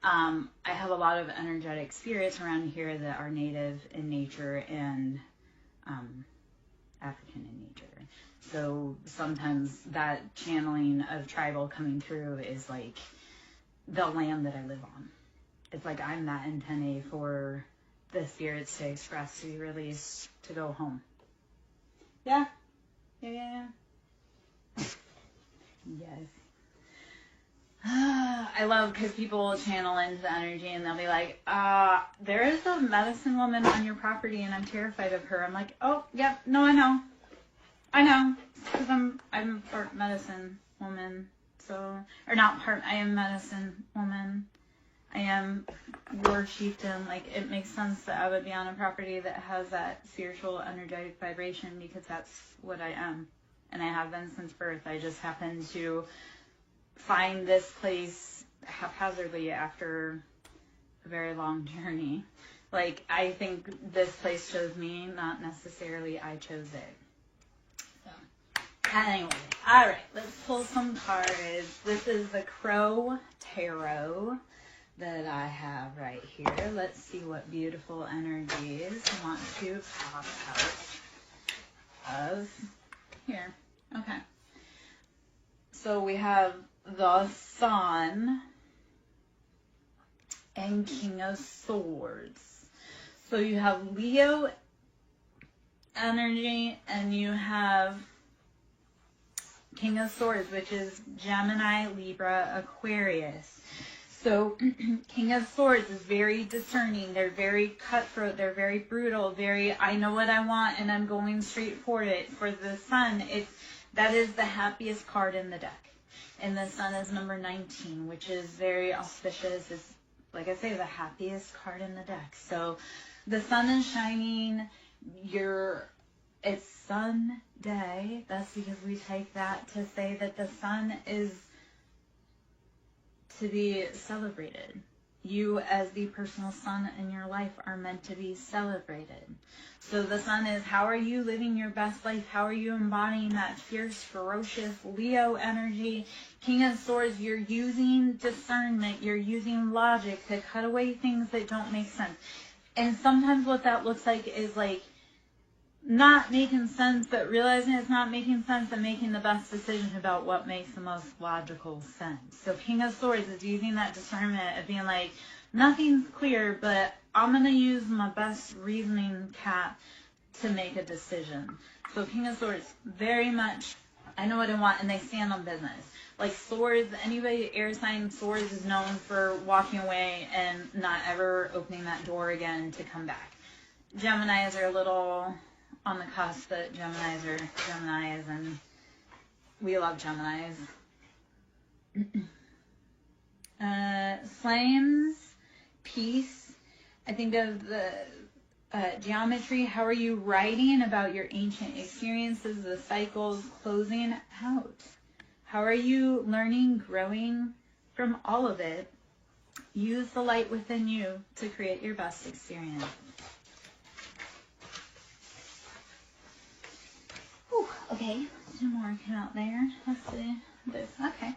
I have a lot of energetic spirits around here that are native in nature and African in nature. So sometimes that channeling of tribal coming through is like the land that I live on. It's like I'm that antennae for the spirits to express, to be released, to go home. Yeah? Yeah. Yes. I love because people will channel into the energy and they'll be like, there is a medicine woman on your property and I'm terrified of her. I'm like, oh, yep, no, I know. Because I'm part medicine woman, so, or not part, I am medicine woman. I am war chieftain. Like, it makes sense that I would be on a property that has that spiritual, energetic vibration because that's what I am. And I have been since birth. I just happened to find this place haphazardly after a very long journey. Like, I think this place chose me, not necessarily I chose it. Anyway, all right, let's pull some cards. This is the Crow Tarot that I have right here. Let's see what beautiful energies I want to pop out of here. Okay. So we have the Sun and King of Swords. So you have Leo energy, and you have King of Swords, which is Gemini, Libra, Aquarius. So King of Swords is very discerning. They're very cutthroat. They're very brutal. Very, I know what I want and I'm going straight for it. For the Sun, that is the happiest card in the deck. And the Sun is number 19, which is very auspicious. It's, like I say, the happiest card in the deck. So the Sun is shining. It's Sun Day. That's because we take that to say that the Sun is to be celebrated. You as the personal sun in your life are meant to be celebrated. So the Sun is, how are you living your best life? How are you embodying that fierce, ferocious Leo energy? King of Swords, you're using discernment. You're using logic to cut away things that don't make sense. And sometimes what that looks like is like not making sense, but realizing it's not making sense and making the best decision about what makes the most logical sense. So King of Swords is using that discernment of being like, nothing's clear, but I'm going to use my best reasoning cap to make a decision. So King of Swords, very much, I know what I want, and they stand on business. Like Swords, anybody air sign Swords is known for walking away and not ever opening that door again to come back. Geminis are a little on the cusp, but Geminis are Geminis, and we love Geminis. Flames, peace. I think of the geometry. How are you writing about your ancient experiences, the cycles, closing out? How are you learning, growing from all of it? Use the light within you to create your best experience. Whew, okay, two more came out there. Let's see this. Okay.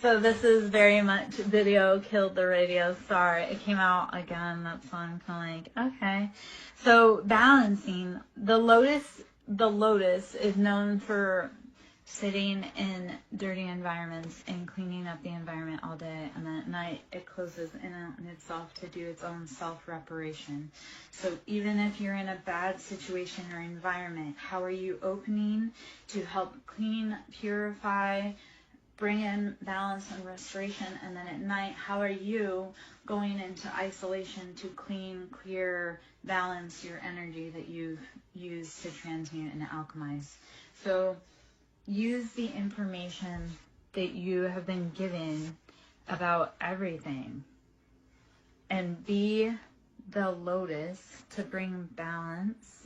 So this is very much video killed the radio star. It came out again. That's why I'm kind of like, okay. So balancing. The lotus is known for sitting in dirty environments and cleaning up the environment all day, and then at night it closes in on itself to do its own self-reparation. So even if you're in a bad situation or environment, how are you opening to help clean, purify, bring in balance and restoration? And then at night, how are you going into isolation to clean, clear, balance your energy that you've used to transmute and alchemize? So use the information that you have been given about everything and be the lotus to bring balance.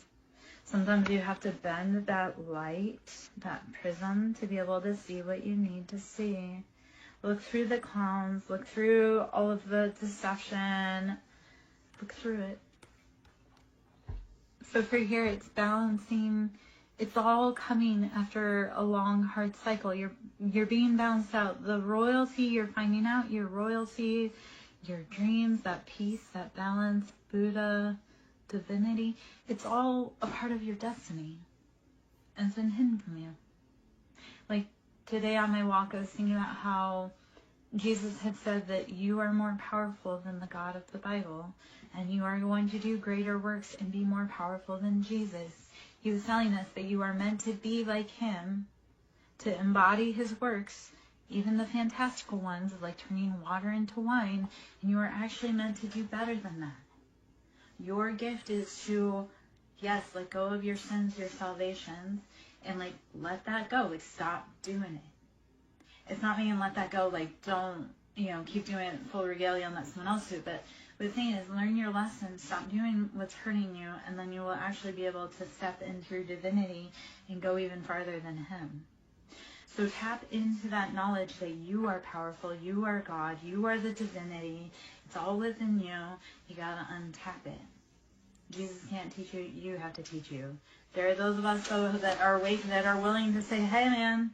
Sometimes you have to bend that light, that prism, to be able to see what you need to see. Look through the clowns, look through all of the deception, look through it. So for here, it's balancing. It's all coming after a long, hard cycle. You're being balanced out. The royalty, you're finding out your royalty, your dreams, that peace, that balance, Buddha, divinity. It's all a part of your destiny. And it's been hidden from you. Like today on my walk, I was thinking about how Jesus had said that you are more powerful than the God of the Bible. And you are going to do greater works and be more powerful than Jesus. He was telling us that you are meant to be like him, to embody his works, even the fantastical ones, like turning water into wine, and you are actually meant to do better than that. Your gift is to, yes, let go of your sins, your salvations, and like let that go. Like stop doing it. It's not meaning let that go, like don't, keep doing it full regalia and let someone else do it, but the thing is, learn your lesson, stop doing what's hurting you, and then you will actually be able to step into your divinity and go even farther than him. So tap into that knowledge that you are powerful, you are God, you are the divinity. It's all within you. You got to untap it. Jesus can't teach you, you have to teach you. There are those of us, though, that are awake, that are willing to say, hey, man,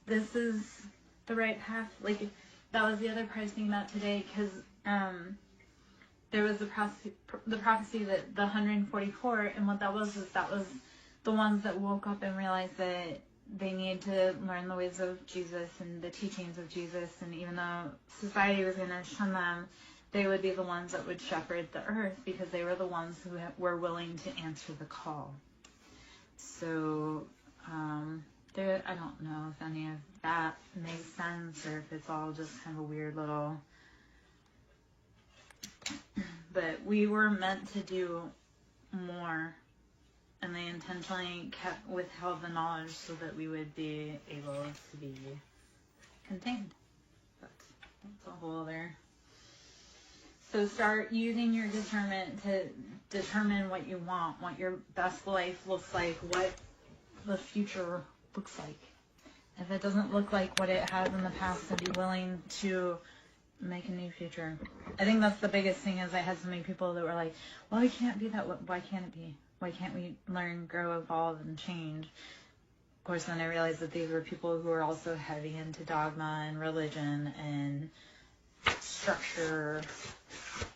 this is the right path. Like, that was the other part I was thinking about today, because there was the prophecy that the 144, and what that was the ones that woke up and realized that they need to learn the ways of Jesus and the teachings of Jesus, and even though society was going to shun them, They would be the ones that would shepherd the earth because they were the ones who were willing to answer the call. So, I don't know if any of that makes sense or if it's all just kind of a weird little... But we were meant to do more, and they intentionally withheld the knowledge so that we would be able to be contained. That's a whole other... So start using your discernment to determine what you want, what your best life looks like, what the future looks like. If it doesn't look like what it has in the past, then be willing to make a new future. I think that's the biggest thing is I had so many people that were like, well, it can't be that. Why can't it be? Why can't we learn, grow, evolve, and change? Of course, then I realized that these were people who were also heavy into dogma and religion and structure,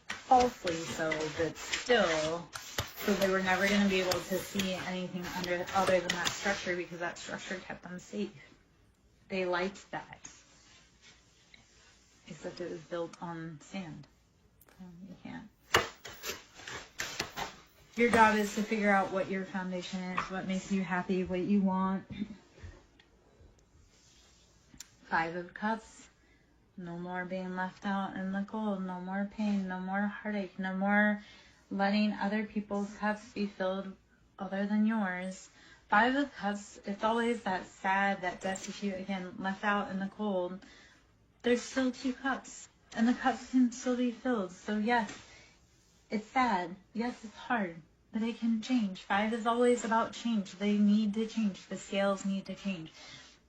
falsely so, but still. So they were never going to be able to see anything other than that structure because that structure kept them safe. They liked that. Except it was built on sand. So you can't. Your job is to figure out what your foundation is, what makes you happy, what you want. 5 of Cups. No more being left out in the cold. No more pain. No more heartache. No more letting other people's cups be filled other than yours. 5 of Cups, it's always that sad, that destitute, again, left out in the cold. There's still 2 cups, and the cups can still be filled. So yes, it's sad. Yes, it's hard, but it can change. 5 is always about change. They need to change. The scales need to change.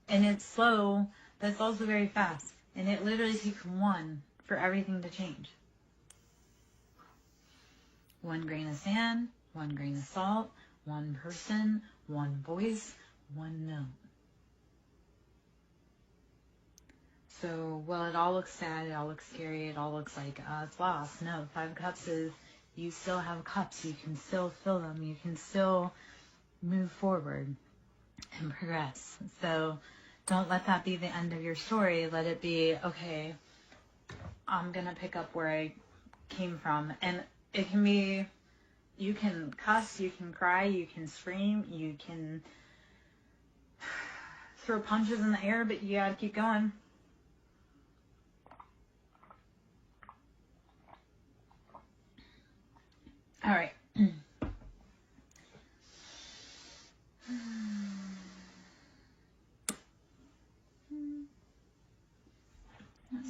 And it's slow, but it's also very fast. And it literally takes 1 for everything to change. 1 grain of sand, 1 grain of salt, 1 person, 1 voice, 1 note. So, well, it all looks sad, it all looks scary, it all looks like it's lost. No, 5 Cups is you still have cups. You can still fill them. You can still move forward and progress. So don't let that be the end of your story. Let it be, okay, I'm going to pick up where I came from. And it can be, you can cuss, you can cry, you can scream, you can throw punches in the air, but you got to keep going. All right. Let's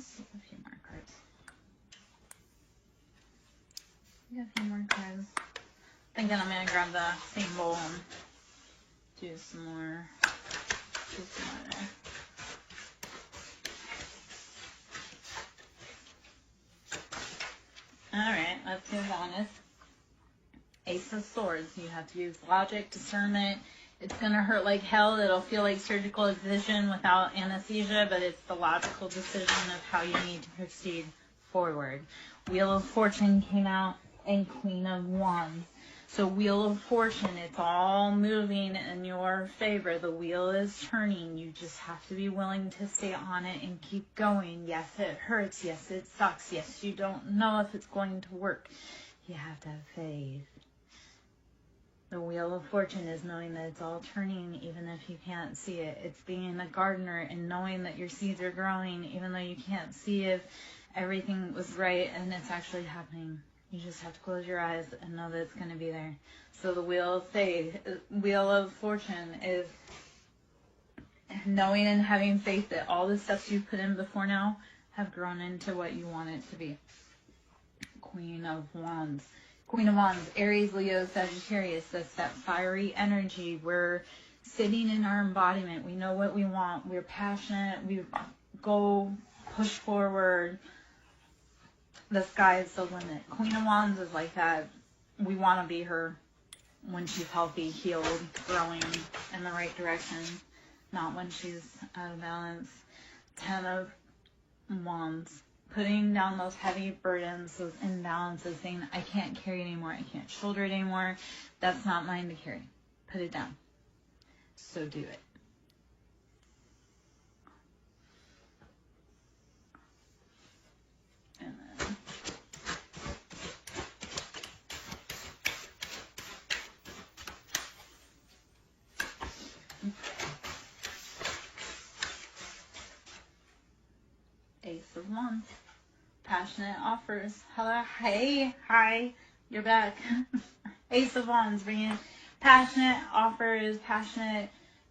see a few more cards. We got a few more cards. Thinking I'm gonna grab the same bowl and do some more. There. All right, let's move on. Ace of Swords. You have to use logic, discernment. It's going to hurt like hell. It'll feel like surgical excision without anesthesia, but it's the logical decision of how you need to proceed forward. Wheel of Fortune came out and Queen of Wands. So Wheel of Fortune, it's all moving in your favor. The wheel is turning. You just have to be willing to stay on it and keep going. Yes, it hurts. Yes, it sucks. Yes, you don't know if it's going to work. You have to have faith. The Wheel of Fortune is knowing that it's all turning even if you can't see it. It's being a gardener and knowing that your seeds are growing even though you can't see if everything was right and it's actually happening. You just have to close your eyes and know that it's going to be there. So the Wheel of Fortune is knowing and having faith that all the steps you've put in before now have grown into what you want it to be. Queen of Wands. Queen of Wands, Aries, Leo, Sagittarius. That's that fiery energy. We're sitting in our embodiment. We know what we want. We're passionate. We go push forward. The sky is the limit. Queen of Wands is like that. We want to be her when she's healthy, healed, growing in the right direction, not when she's out of balance. 10 of Wands. Putting down those heavy burdens, those imbalances, saying, I can't carry anymore, I can't shoulder it anymore. That's not mine to carry. Put it down. So do it. And then Wands. Passionate offers. Hello. Hey. Hi. You're back. Ace of Wands, bringing passionate offers, passionate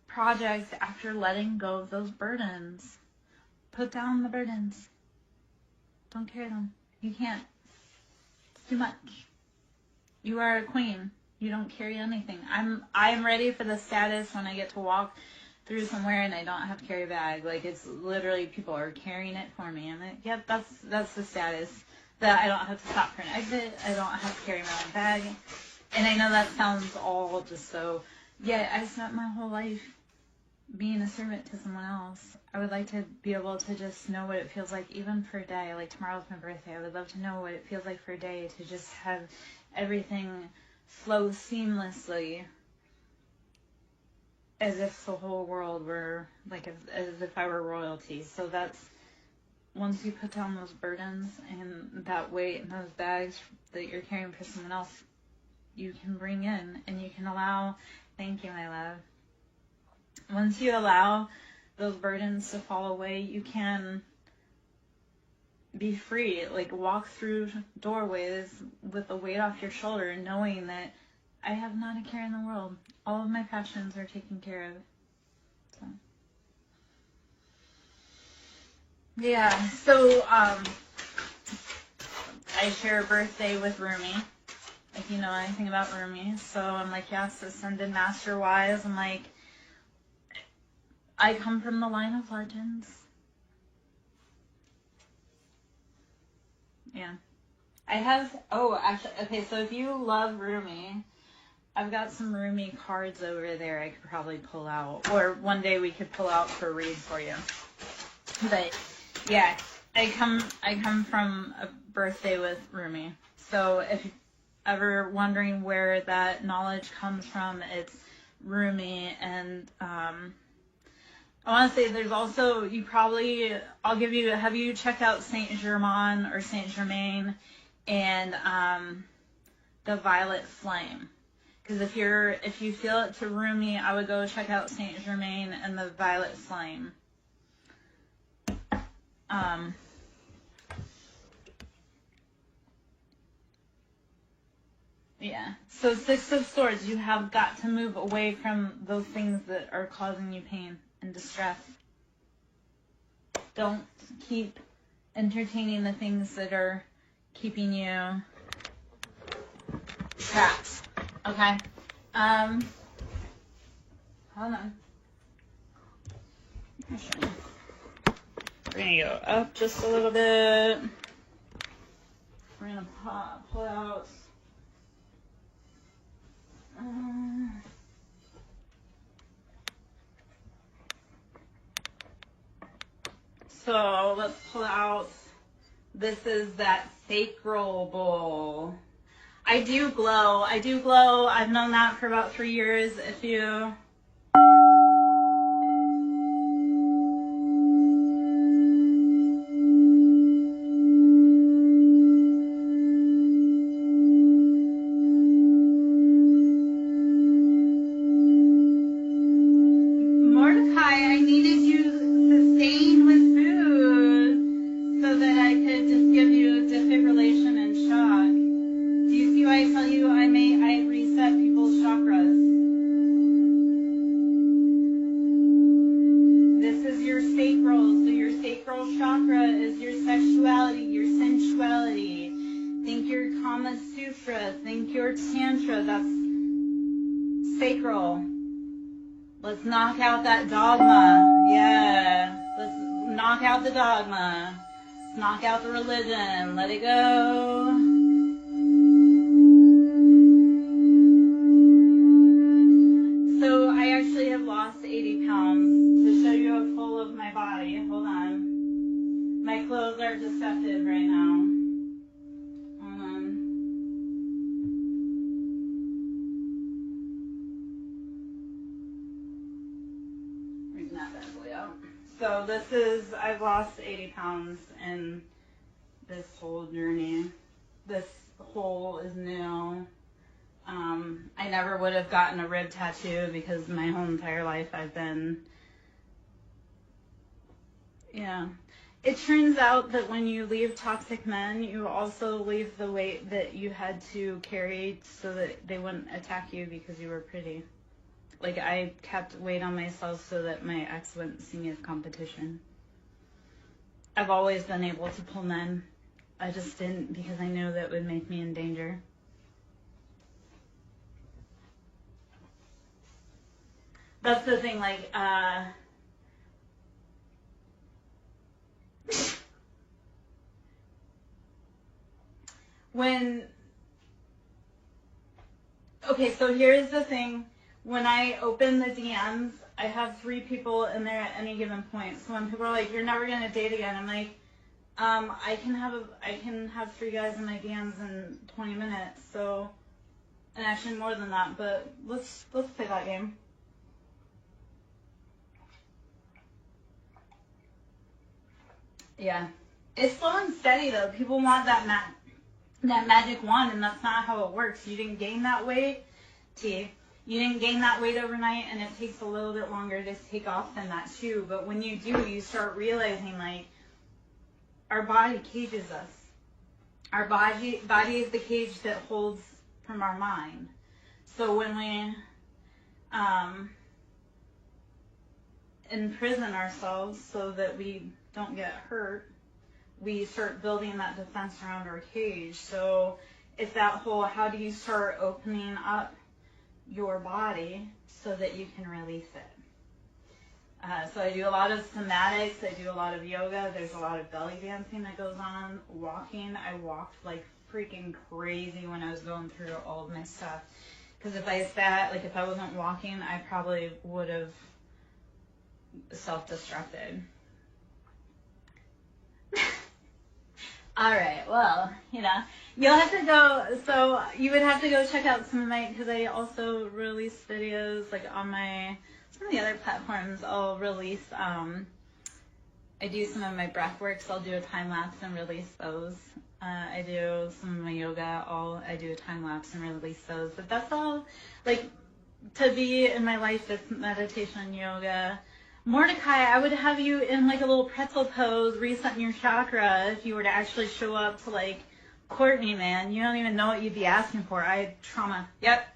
projects after letting go of those burdens. Put down the burdens. Don't carry them. You can't. It's too much. You are a queen. You don't carry anything. I'm ready for the status when I get to walk through somewhere and I don't have to carry a bag. Like, it's literally people are carrying it for me. I'm like, yep, that's the status. That I don't have to stop for an exit. I don't have to carry my own bag. And I know that sounds all just so, yeah, I spent my whole life being a servant to someone else. I would like to be able to just know what it feels like, even for a day. Like, tomorrow's my birthday. I would love to know what it feels like for a day to just have everything flow seamlessly, as if the whole world were, like, as if I were royalty. So that's, once you put down those burdens and that weight and those bags that you're carrying for someone else, you can bring in and you can allow, thank you, my love. Once you allow those burdens to fall away, you can be free. Like, walk through doorways with the weight off your shoulder, knowing that I have not a care in the world. All of my passions are taken care of. So, yeah. So, I share a birthday with Rumi. If you know anything about Rumi. So I'm like, yes, ascended master wise. I'm like, I come from the line of legends. Yeah. I have, actually, okay, so if you love Rumi, I've got some Rumi cards over there I could probably pull out. Or one day we could pull out for a read for you. But, yeah, I come from a birthday with Rumi. So if you're ever wondering where that knowledge comes from, it's Rumi. And I want to say there's also, have you checked out Saint Germain or Saint Germain and the Violet Flame? Because if you feel it to Rumi, I would go check out Saint Germain and the Violet Flame. Yeah. So Six of Swords, you have got to move away from those things that are causing you pain and distress. Don't keep entertaining the things that are keeping you trapped. Okay? Hold on. We're going to go up just a little bit. We're going to pull out. So let's pull out. This is that sacral bowl. I do glow. I've known that for about 3 years. If you... Let's knock out that dogma. Yeah. Let's knock out the dogma. Let's knock out the religion. Let it go. So I actually have lost 80 pounds. To show you a full of my body. Hold on. My clothes are deceptive right now. Hold on. So I've lost 80 pounds in this whole journey. This hole is new. I never would have gotten a rib tattoo because my whole entire life I've been, yeah. It turns out that when you leave toxic men, you also leave the weight that you had to carry so that they wouldn't attack you because you were pretty. Like, I kept weight on myself so that my ex wouldn't see me as competition. I've always been able to pull men. I just didn't because I knew that would make me in danger. That's the thing, like, okay, so here's the thing. When I open the DMs, I have 3 people in there at any given point. So when people are like, "You're never gonna date again," I'm like, I can have 3 guys in my DMs in 20 minutes. So, and actually more than that. But let's play that game. Yeah, it's slow and steady though. People want that magic wand, and that's not how it works. You didn't gain that weight, T. You didn't gain that weight overnight, and it takes a little bit longer to take off than that too. But when you do, you start realizing, like, our body cages us. Our body is the cage that holds from our mind. So when we imprison ourselves so that we don't get hurt, we start building that defense around our cage. So it's that whole, how do you start opening up your body so that you can release it? So I do a lot of somatics, I do a lot of yoga, there's a lot of belly dancing that goes on, walking. I walked like freaking crazy when I was going through all of my stuff. Because if I sat, like if I wasn't walking, I probably would have self-destructed. All right, well, you know, you'll have to go, so you would have to go check out some of my, because I also release videos, like on my, some of the other platforms. I'll release, I do some of my breath work, so I'll do a time lapse and release those. I do some of my yoga, I do a time lapse and release those. But that's all, like, to be in my life, it's meditation and yoga. Mordecai, I would have you in like a little pretzel pose, resetting your chakra if you were to actually show up to like Courtney, man. You don't even know what you'd be asking for. I had trauma. Yep.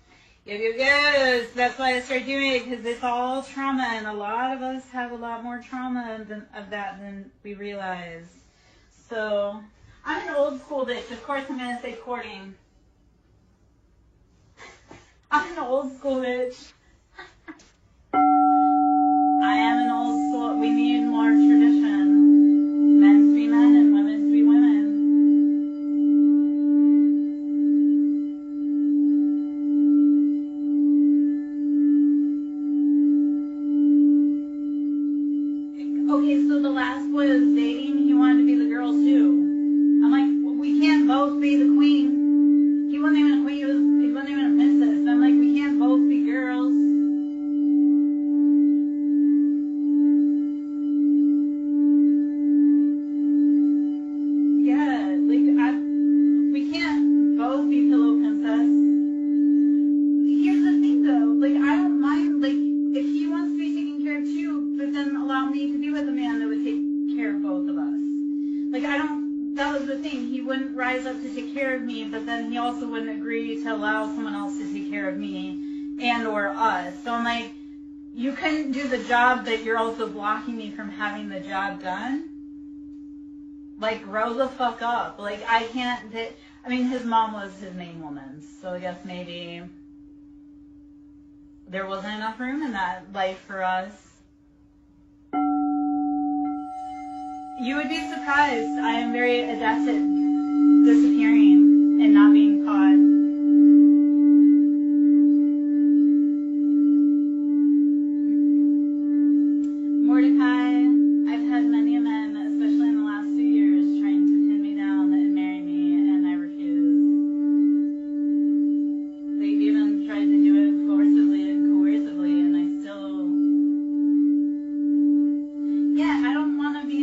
Yes. That's why I started doing it, because it's all trauma, and a lot of us have a lot more trauma of that than we realize. So, I'm an old school bitch. Of course I'm going to say courting. I'm an old school bitch. I am an old school. We need more tradition. Men to be men and women to be women. Okay, so the last boy was dating. He wanted to be the girls too. I'm like, well, we can't both be the queen. He wasn't even a queen. He wasn't even a princess. I'm like, we can't both be girls. But then he also wouldn't agree to allow someone else to take care of me and or us. So I'm like, you couldn't do the job, but you're also blocking me from having the job done. Like, grow the fuck up. Like, I can't, I mean, his mom was his main woman, so I guess maybe there wasn't enough room in that life for us. You would be surprised. I am very adept at disappearing and not being caught. Mordecai, I've had many men, especially in the last 2 years, trying to pin me down and marry me, and I refuse. They've even tried to do it forcibly and coercively, and I still... Yeah, I want to be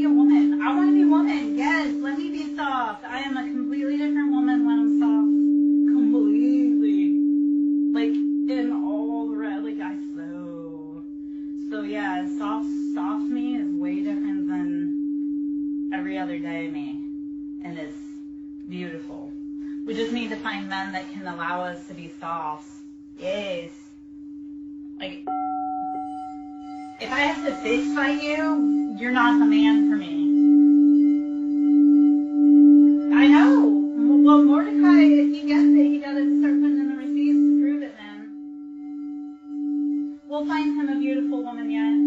a woman. I want to be a woman. Yes, let me be soft. I am a completely different woman when I'm soft. Completely. Like, in all the rest, like, I so yeah, soft me is way different than every other day me, and it's beautiful. We just need to find men that can allow us to be soft. Yes. Like, if I have to fist fight you, you're not the man for me. I know. Well, Mordecai, if he gets it, he gotta start putting in the receipts to prove it then. We'll find him a beautiful woman yet.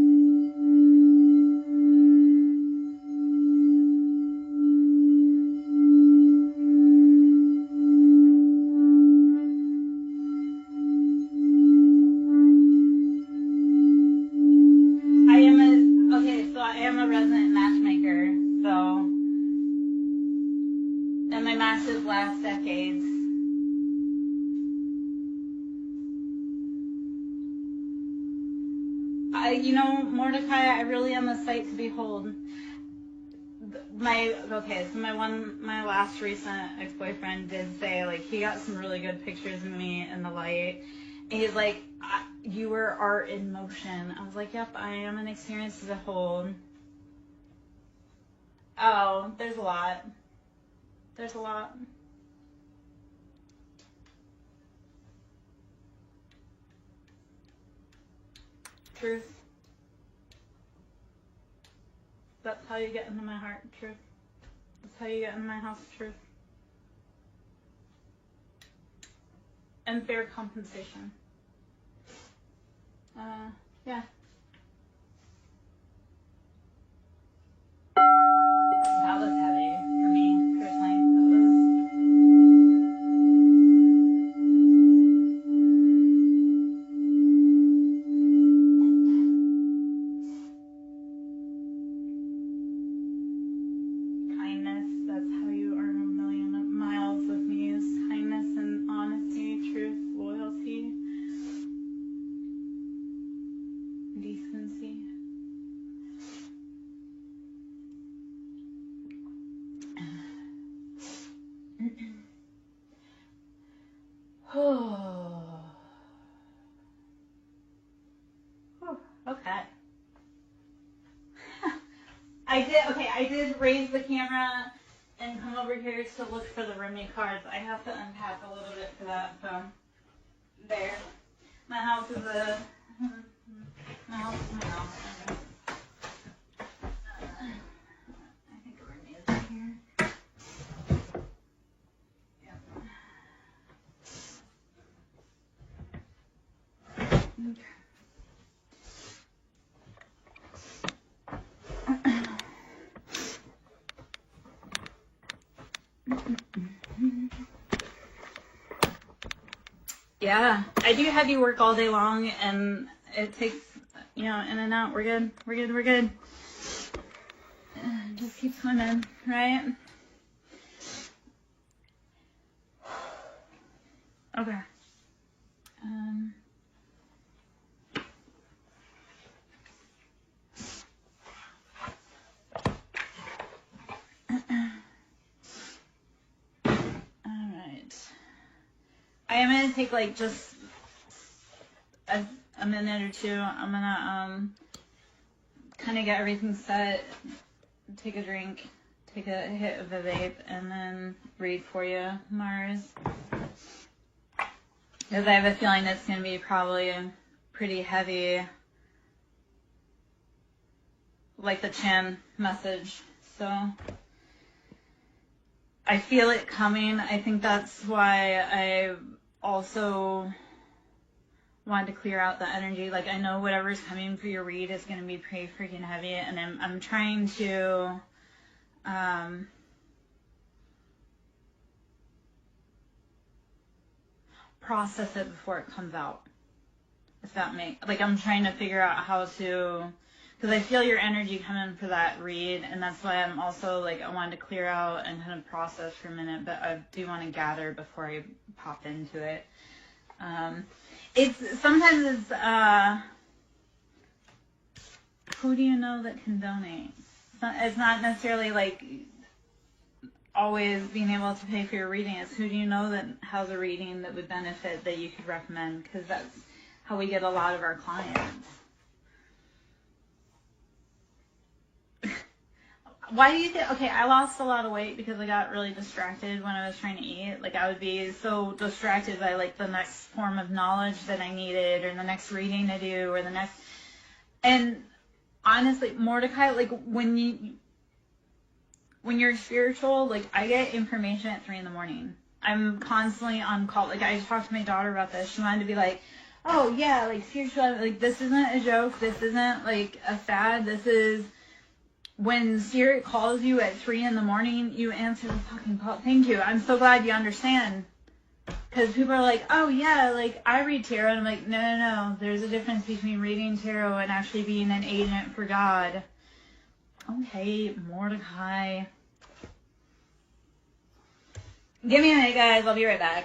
I am a resident matchmaker, so in my master's last decades, Mordecai, I really am a sight to behold. My last recent ex-boyfriend did say, like, he got some really good pictures of me in the light, and he's like, you were art in motion. I was like, yep, I am an experience to behold. Oh, there's a lot. There's a lot. Truth. That's how you get into my heart. Truth. That's how you get into my house. Truth. And fair compensation. Yeah. That was heavy for me, personally. Kindness, that's how you earn 1,000,000 miles with me, is kindness and honesty, truth, loyalty, decency. Okay. I did raise the camera and come over here to look for the roommate cards. I have to unpack a little bit for that, so there. My house is my house. I think a roommate is in here. Yep. Okay. Yeah, I do heavy work all day long, and it takes, in and out. We're good. Just keep swimming, right? Okay. I am going to take like just a minute or two. I'm going to kind of get everything set, take a drink, take a hit of the vape, and then read for you, Mars. Because I have a feeling it's going to be probably pretty heavy, like the Chan message. So I feel it coming. I think that's why I also wanted to clear out the energy. Like, I know whatever's coming for your read is going to be pretty freaking heavy, and I'm trying to process it before it comes out. If that makes, like, I'm trying to figure out how to, because I feel your energy coming for that read, and that's why I'm also, like, I wanted to clear out and kind of process for a minute, but I do want to gather before I pop into it. Sometimes who do you know that can donate? It's not necessarily like always being able to pay for your reading. It's who do you know that has a reading that would benefit that you could recommend, because that's how we get a lot of our clients. Why do you think? Okay, I lost a lot of weight because I got really distracted when I was trying to eat. Like, I would be so distracted by, like, the next form of knowledge that I needed, or the next reading to do, or the next. And honestly, Mordecai, like, when you're spiritual, like, I get information at 3 a.m. I'm constantly on call. Like, I talked to my daughter about this. She wanted to be like, oh yeah, like, spiritual, like, this isn't a joke. This isn't, like, a fad. This is. When Spirit calls you at 3 a.m, you answer the fucking call. Thank you. I'm so glad you understand. Because people are like, oh yeah, like, I read tarot. And I'm like, no. There's a difference between reading tarot and actually being an agent for God. Okay, Mordecai. Give me a minute, guys. I'll be right back.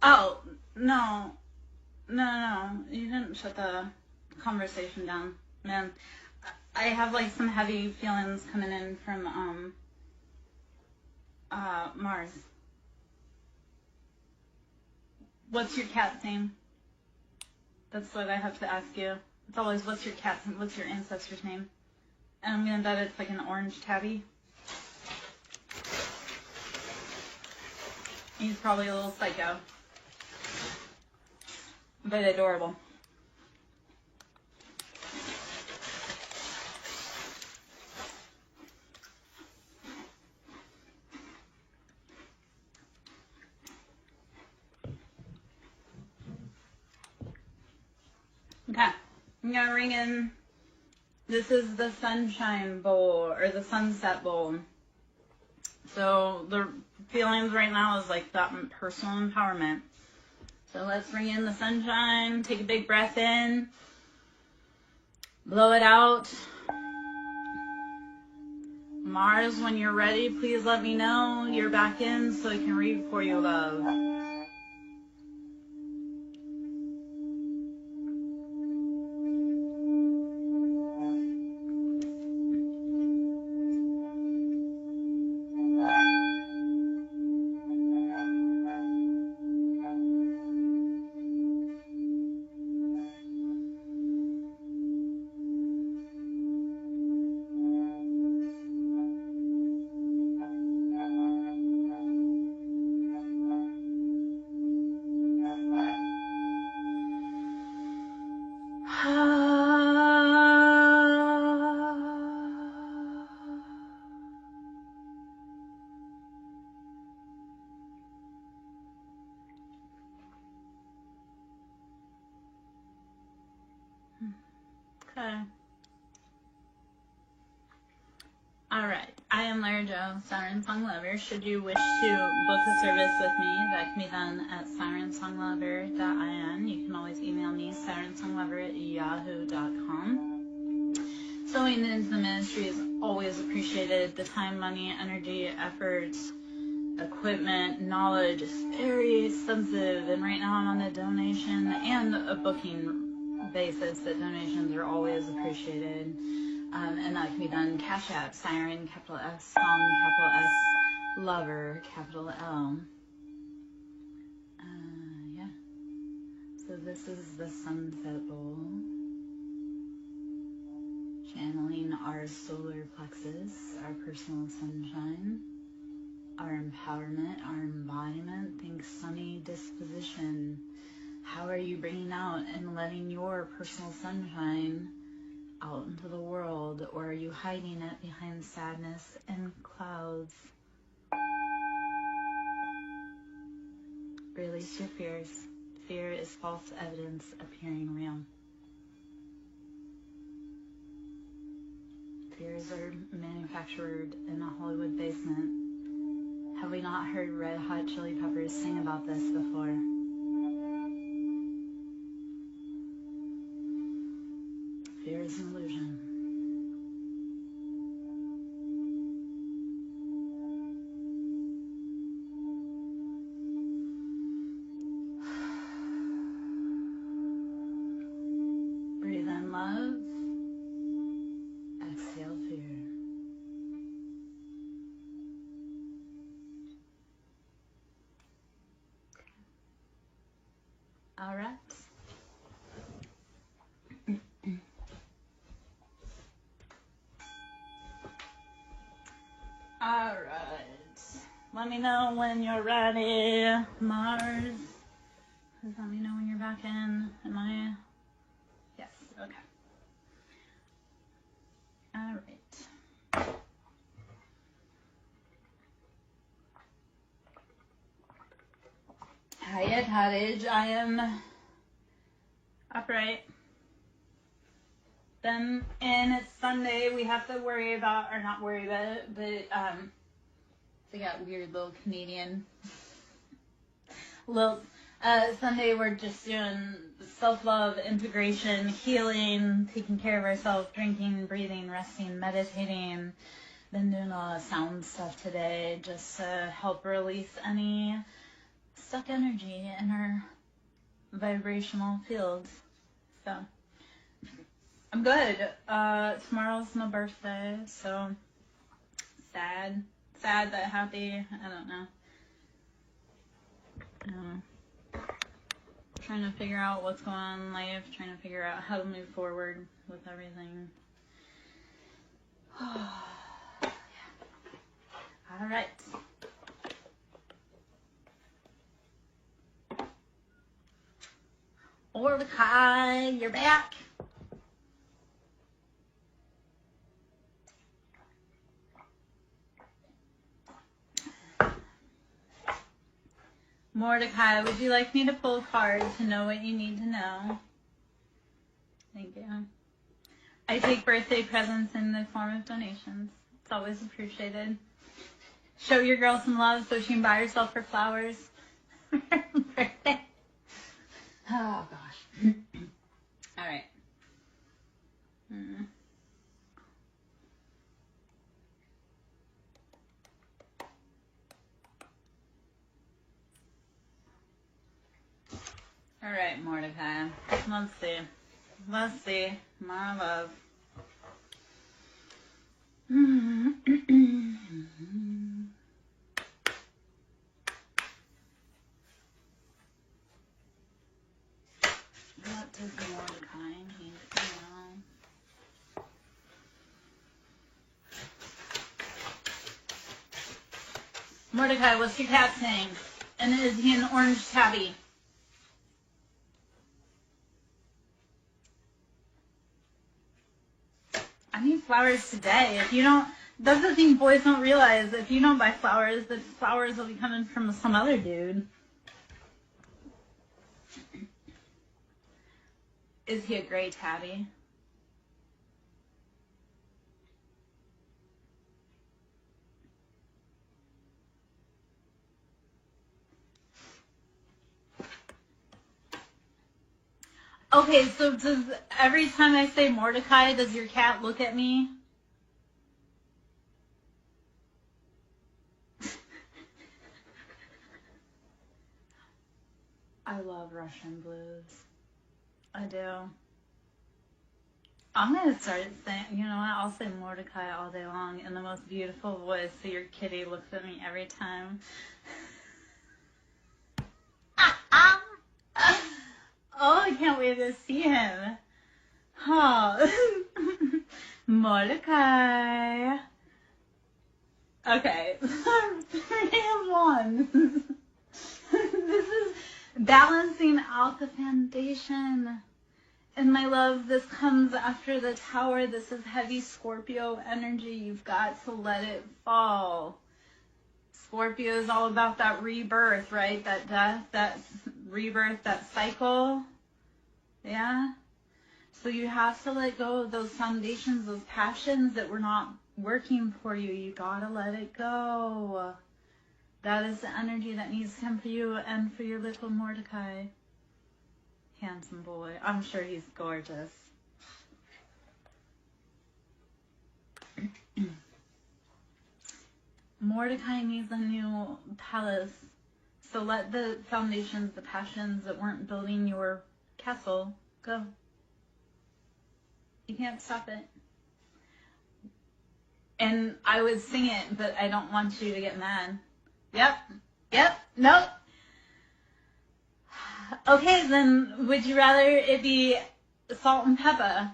Oh, no. No. You didn't shut the conversation down, man. I have, like, some heavy feelings coming in from, Mars. What's your cat's name? That's what I have to ask you. It's always, what's your cat's name? What's your ancestor's name? And I'm gonna bet it's like an orange tabby. He's probably a little psycho, but adorable. Okay, I'm gonna ring in. This is the sunshine bowl, or the sunset bowl. So the feelings right now is like that personal empowerment. So let's bring in the sunshine. Take a big breath in. Blow it out. Mars, when you're ready, please let me know you're back in so I can read for you, love. Okay. Alright. I am Lara Jo, SirenSong Lover. Should you wish to book a service with me, that can be done at SirenSongLover.in. You can always email me, SirenSongLover@yahoo.com. Sewing into the ministry is always appreciated. The time, money, energy, effort, equipment, knowledge is very expensive, and right now I'm on a donation and a booking basis that donations are always appreciated. And that can be done Cash App, Siren, capital S, Song, capital S, Lover, capital L. Yeah. So this is the Sunset Bowl. Channeling our solar plexus, our personal sunshine, our empowerment, our embodiment. Think sunny disposition. How are you bringing out and letting your personal sunshine out into the world, or are you hiding it behind sadness and clouds? Release your fears. Fear is false evidence appearing real. Fears are manufactured in a Hollywood basement. Have we not heard Red Hot Chili Peppers sing about this before? Fear is an illusion. Breathe in love. Exhale fear. All right. All right. Let me know when you're ready, Mars. Please let me know when you're back in. Am I? Yes. Okay. All right. Hiya, Cottage. I am upright. Then, and it's Sunday, we have to worry about, or not worry about it, but they got weird little Canadian little, Sunday we're just doing self-love, integration, healing, taking care of ourselves, drinking, breathing, resting, meditating. Been doing a lot of sound stuff today just to help release any stuck energy in our vibrational fields. So I'm good. Tomorrow's my birthday, so sad but happy. I don't know. Trying to figure out what's going on in life, trying to figure out how to move forward with everything. Yeah. All right. Mordecai, you're back. Mordecai, would you like me to pull a card to know what you need to know? Thank you. I take birthday presents in the form of donations. It's always appreciated. Show your girl some love so she can buy herself her flowers. Birthday. Oh, gosh. All right. All right, Mordecai. Let's see. Let's see. My love. What does Mordecai need to know? Mordecai, what's your cat's name? And is he an orange tabby? I need flowers today. If you don't, that's the thing boys don't realize. If you don't buy flowers, the flowers will be coming from some other dude. Is he a gray tabby? Okay, so does every time I say Mordecai, does your cat look at me? I love Russian blues. I do. I'm going to start saying, you know what, I'll say Mordecai all day long in the most beautiful voice so your kitty looks at me every time. Oh, I can't wait to see him. Oh. Mordecai. Okay. 3-1. This is balancing out the foundation. And my love, this comes after the tower. This is heavy Scorpio energy. You've got to let it fall. Scorpio is all about that rebirth, right? That death, that rebirth, that cycle. Yeah? So you have to let go of those foundations, those passions that were not working for you. You gotta let it go. That is the energy that needs to come for you and for your little Mordecai. Handsome boy. I'm sure he's gorgeous. Mordecai needs a new palace. So let the foundations, the passions that weren't building your castle go. You can't stop it. And I would sing it, but I don't want you to get mad. Yep, nope. Okay, then would you rather it be salt and pepper?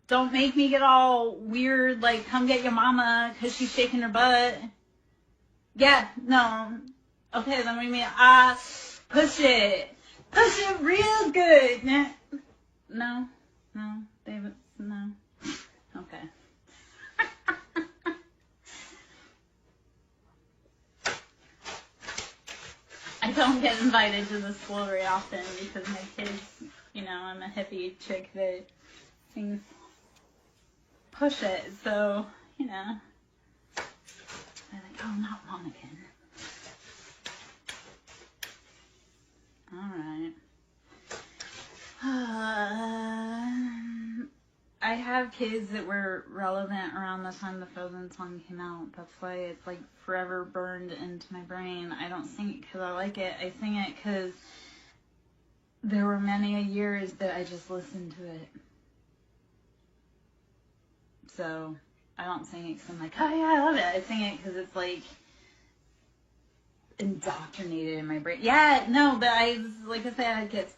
Don't make me get all weird, like come get your mama because she's shaking her butt. Yeah, no. Okay, then we mean push it real good. No, David, no. Okay. I don't get invited to the school very often because my kids, you know, I'm a hippie chick that sings push it, so, you know, they're like, oh, not mom again. Alright. I have kids that were relevant around the time the Frozen song came out. That's why it's like forever burned into my brain. I don't sing it because I like it. I sing it because there were many years that I just listened to it. So I don't sing it because I'm like, oh yeah, I love it. I sing it because it's like indoctrinated in my brain. Yeah, no, but like I said, I had kids.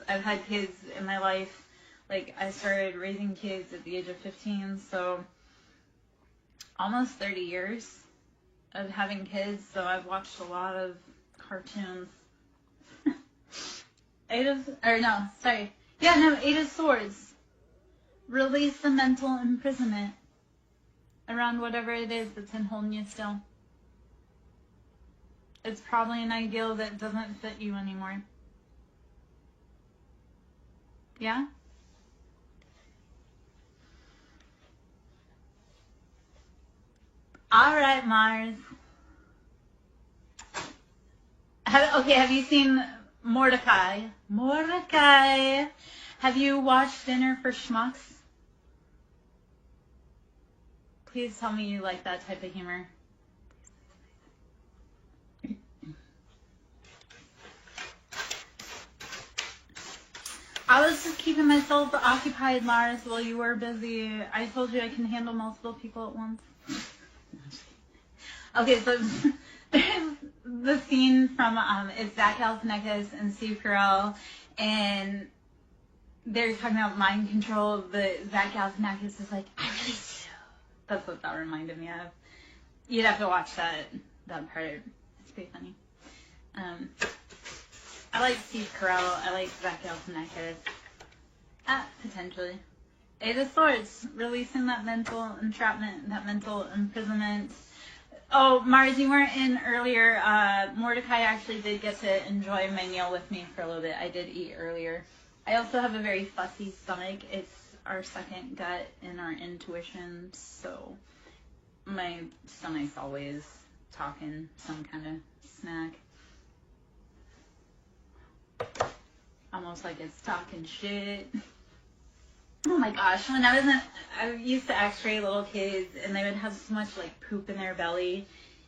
I've had kids in my life. Like, I started raising kids at the age of 15, so almost 30 years of having kids, so I've watched a lot of cartoons. Eight of Swords. Release the mental imprisonment around whatever it is that's been holding you still. It's probably an ideal that doesn't fit you anymore. Yeah? All right, Mars. Have you seen Mordecai? Mordecai. Have you watched Dinner for Schmucks? Please tell me you like that type of humor. I was just keeping myself occupied, Mars, while you were busy. I told you I can handle multiple people at once. Okay, so there's the scene from it's Zach Galifianakis and Steve Carell, and they're talking about mind control, but Zach Galifianakis is like, I really do. That's what that reminded me of. You'd have to watch that part. It's pretty funny. I like Steve Carell. I like Zach Galifianakis. Potentially. Eight of Swords, releasing that mental entrapment, that mental imprisonment. Oh, Mars, you weren't in earlier. Mordecai actually did get to enjoy my meal with me for a little bit. I did eat earlier. I also have a very fussy stomach. It's our second gut in our intuition, so my stomach's always talking some kind of snack. Almost like it's talking shit. Oh my gosh, when I used to x-ray little kids and they would have so much like poop in their belly.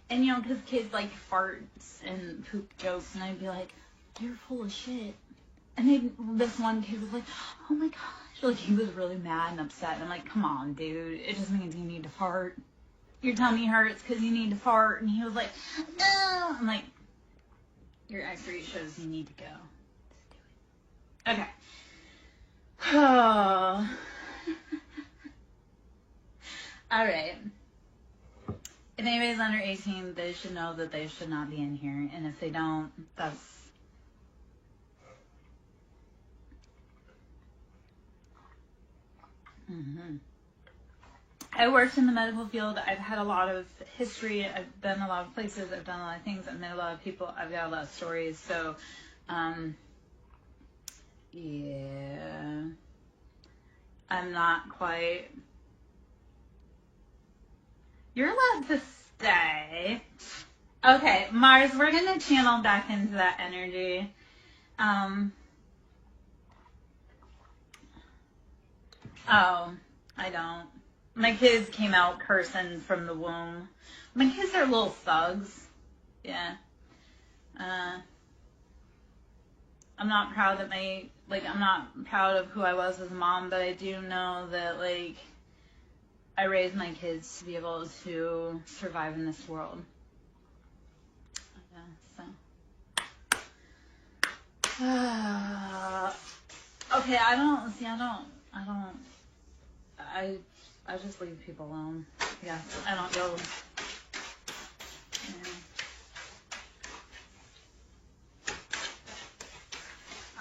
And you know, because kids like farts and poop jokes, and I'd be like, you're full of shit. And this one kid was like, oh my gosh, like he was really mad and upset. And I'm like, come on, dude, it just means you need to fart. Your tummy hurts because you need to fart. And he was like, no. I'm like, your x-ray shows you need to go. Just do it. Okay. Oh. All right. If anybody's under 18, they should know that they should not be in here. And if they don't, that's... I worked in the medical field. I've had a lot of history. I've been a lot of places. I've done a lot of things. I've met a lot of people. I've got a lot of stories. So, yeah. I'm not quite... You're allowed to stay. Okay, Mars, we're going to channel back into that energy. Oh, I don't. My kids came out cursing from the womb. My kids are little thugs. Yeah. I'm not proud that I'm not proud of who I was as a mom, but I do know that, like, I raised my kids to be able to survive in this world. Yeah, so. Okay, I just leave people alone. Yeah, I don't go. Yeah.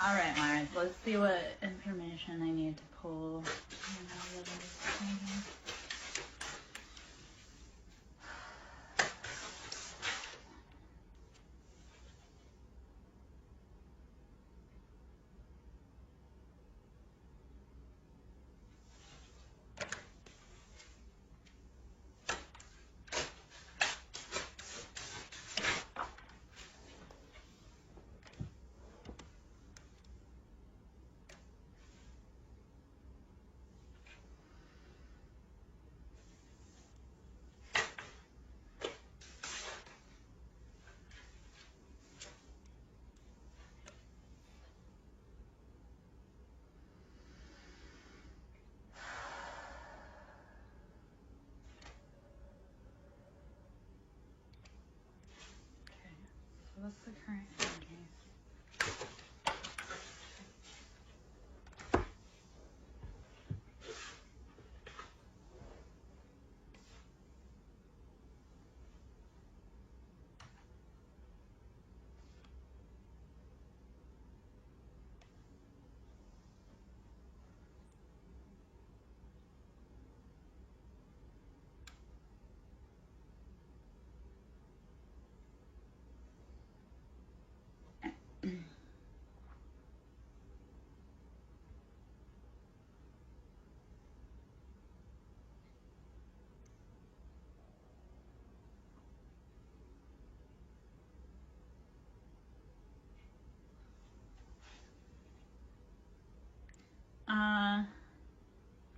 All right, Myers, let's see what information I need to pull. What's the current energy?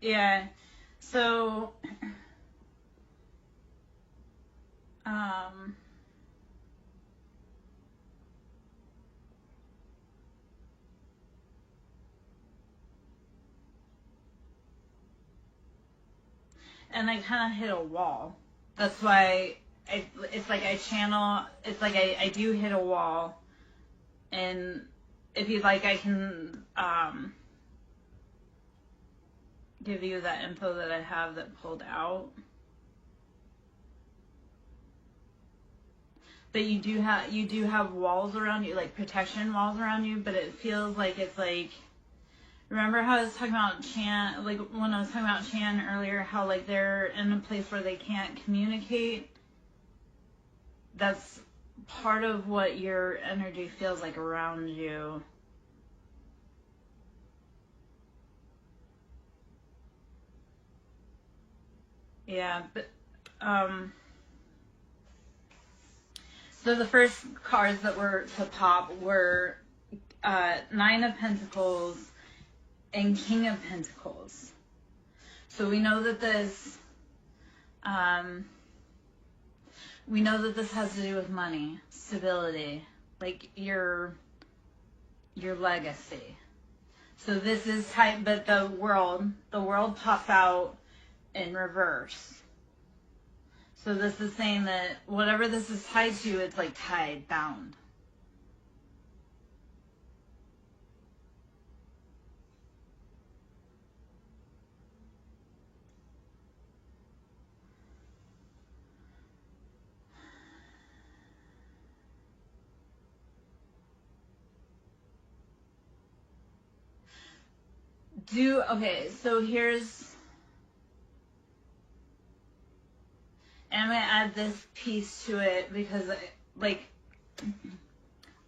Yeah, so, and I kind of hit a wall. That's why it's like I channel, it's like I do hit a wall, and if you'd like, I can, give you that info that I have that pulled out. But you do have walls around you, like protection walls around you, but it feels like it's like, remember how I was talking about Chan, like when I was talking about Chan earlier, how like they're in a place where they can't communicate? that's part of what your energy feels like around you. Yeah, but so the first cards that were to pop were Nine of Pentacles and King of Pentacles. So we know that this has to do with money, stability, like your legacy. So this is type, but the world pops out in reverse. So this is saying that whatever this is tied to, it's like tied, bound. Okay, so here's, and I'm going to add this piece to it because, like,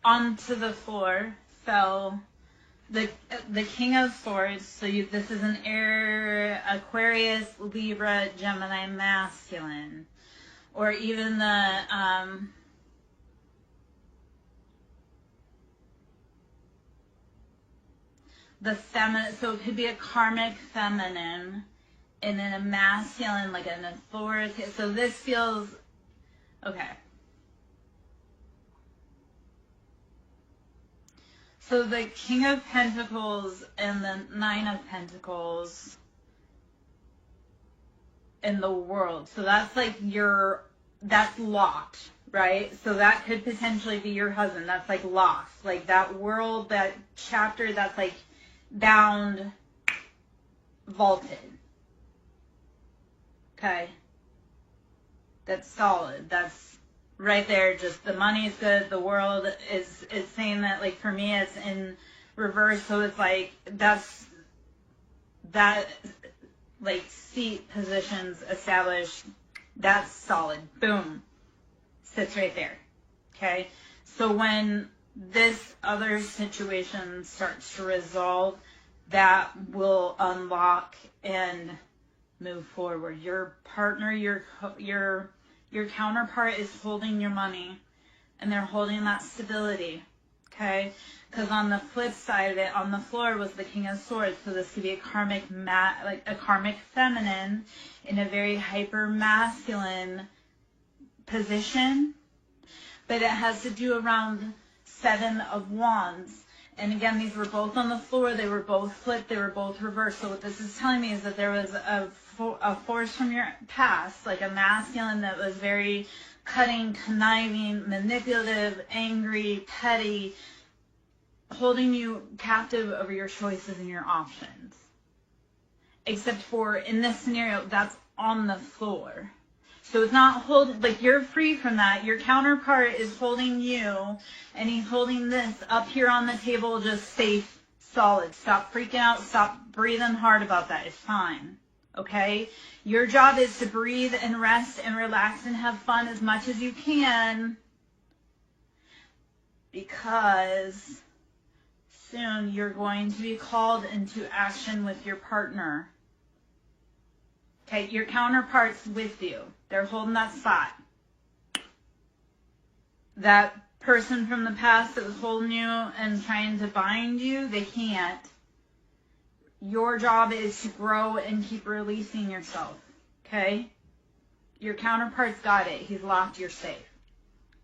onto the floor fell the King of Swords. So this is an Air, Aquarius, Libra, Gemini masculine, or even the feminine. So it could be a karmic feminine, and then a masculine, like an authority. So this feels okay. So the King of Pentacles and the Nine of Pentacles in the world. So that's like that's locked, right? So that could potentially be your husband. That's like locked. Like that world, that chapter that's like bound, vaulted. Okay. That's solid. That's right there. Just the money's good. The world is saying that, like, for me, it's in reverse. So it's like that, like, seat positions established. That's solid. Boom. Sits right there. Okay. So when this other situation starts to resolve, that will unlock and move forward. Your partner, your counterpart is holding your money, and they're holding that stability, okay? Because on the flip side of it, on the floor was the King of Swords. So this could be a karmic like a karmic feminine in a very hyper masculine position, but it has to do around Seven of Wands. And again, these were both on the floor. They were both flipped. They were both reversed. So what this is telling me is that there was a force from your past, like a masculine that was very cutting, conniving, manipulative, angry, petty, holding you captive over your choices and your options. Except for, in this scenario, that's on the floor. So it's not like you're free from that. Your counterpart is holding you, and he's holding this up here on the table, just safe, solid. Stop freaking out. Stop breathing hard about that. It's fine. Okay? Your job is to breathe and rest and relax and have fun as much as you can, because soon you're going to be called into action with your partner. Okay? Your counterpart's with you. They're holding that spot. That person from the past that was holding you and trying to bind you, they can't. Your job is to grow and keep releasing yourself. Okay? Your counterpart's got it. He's locked. You're safe.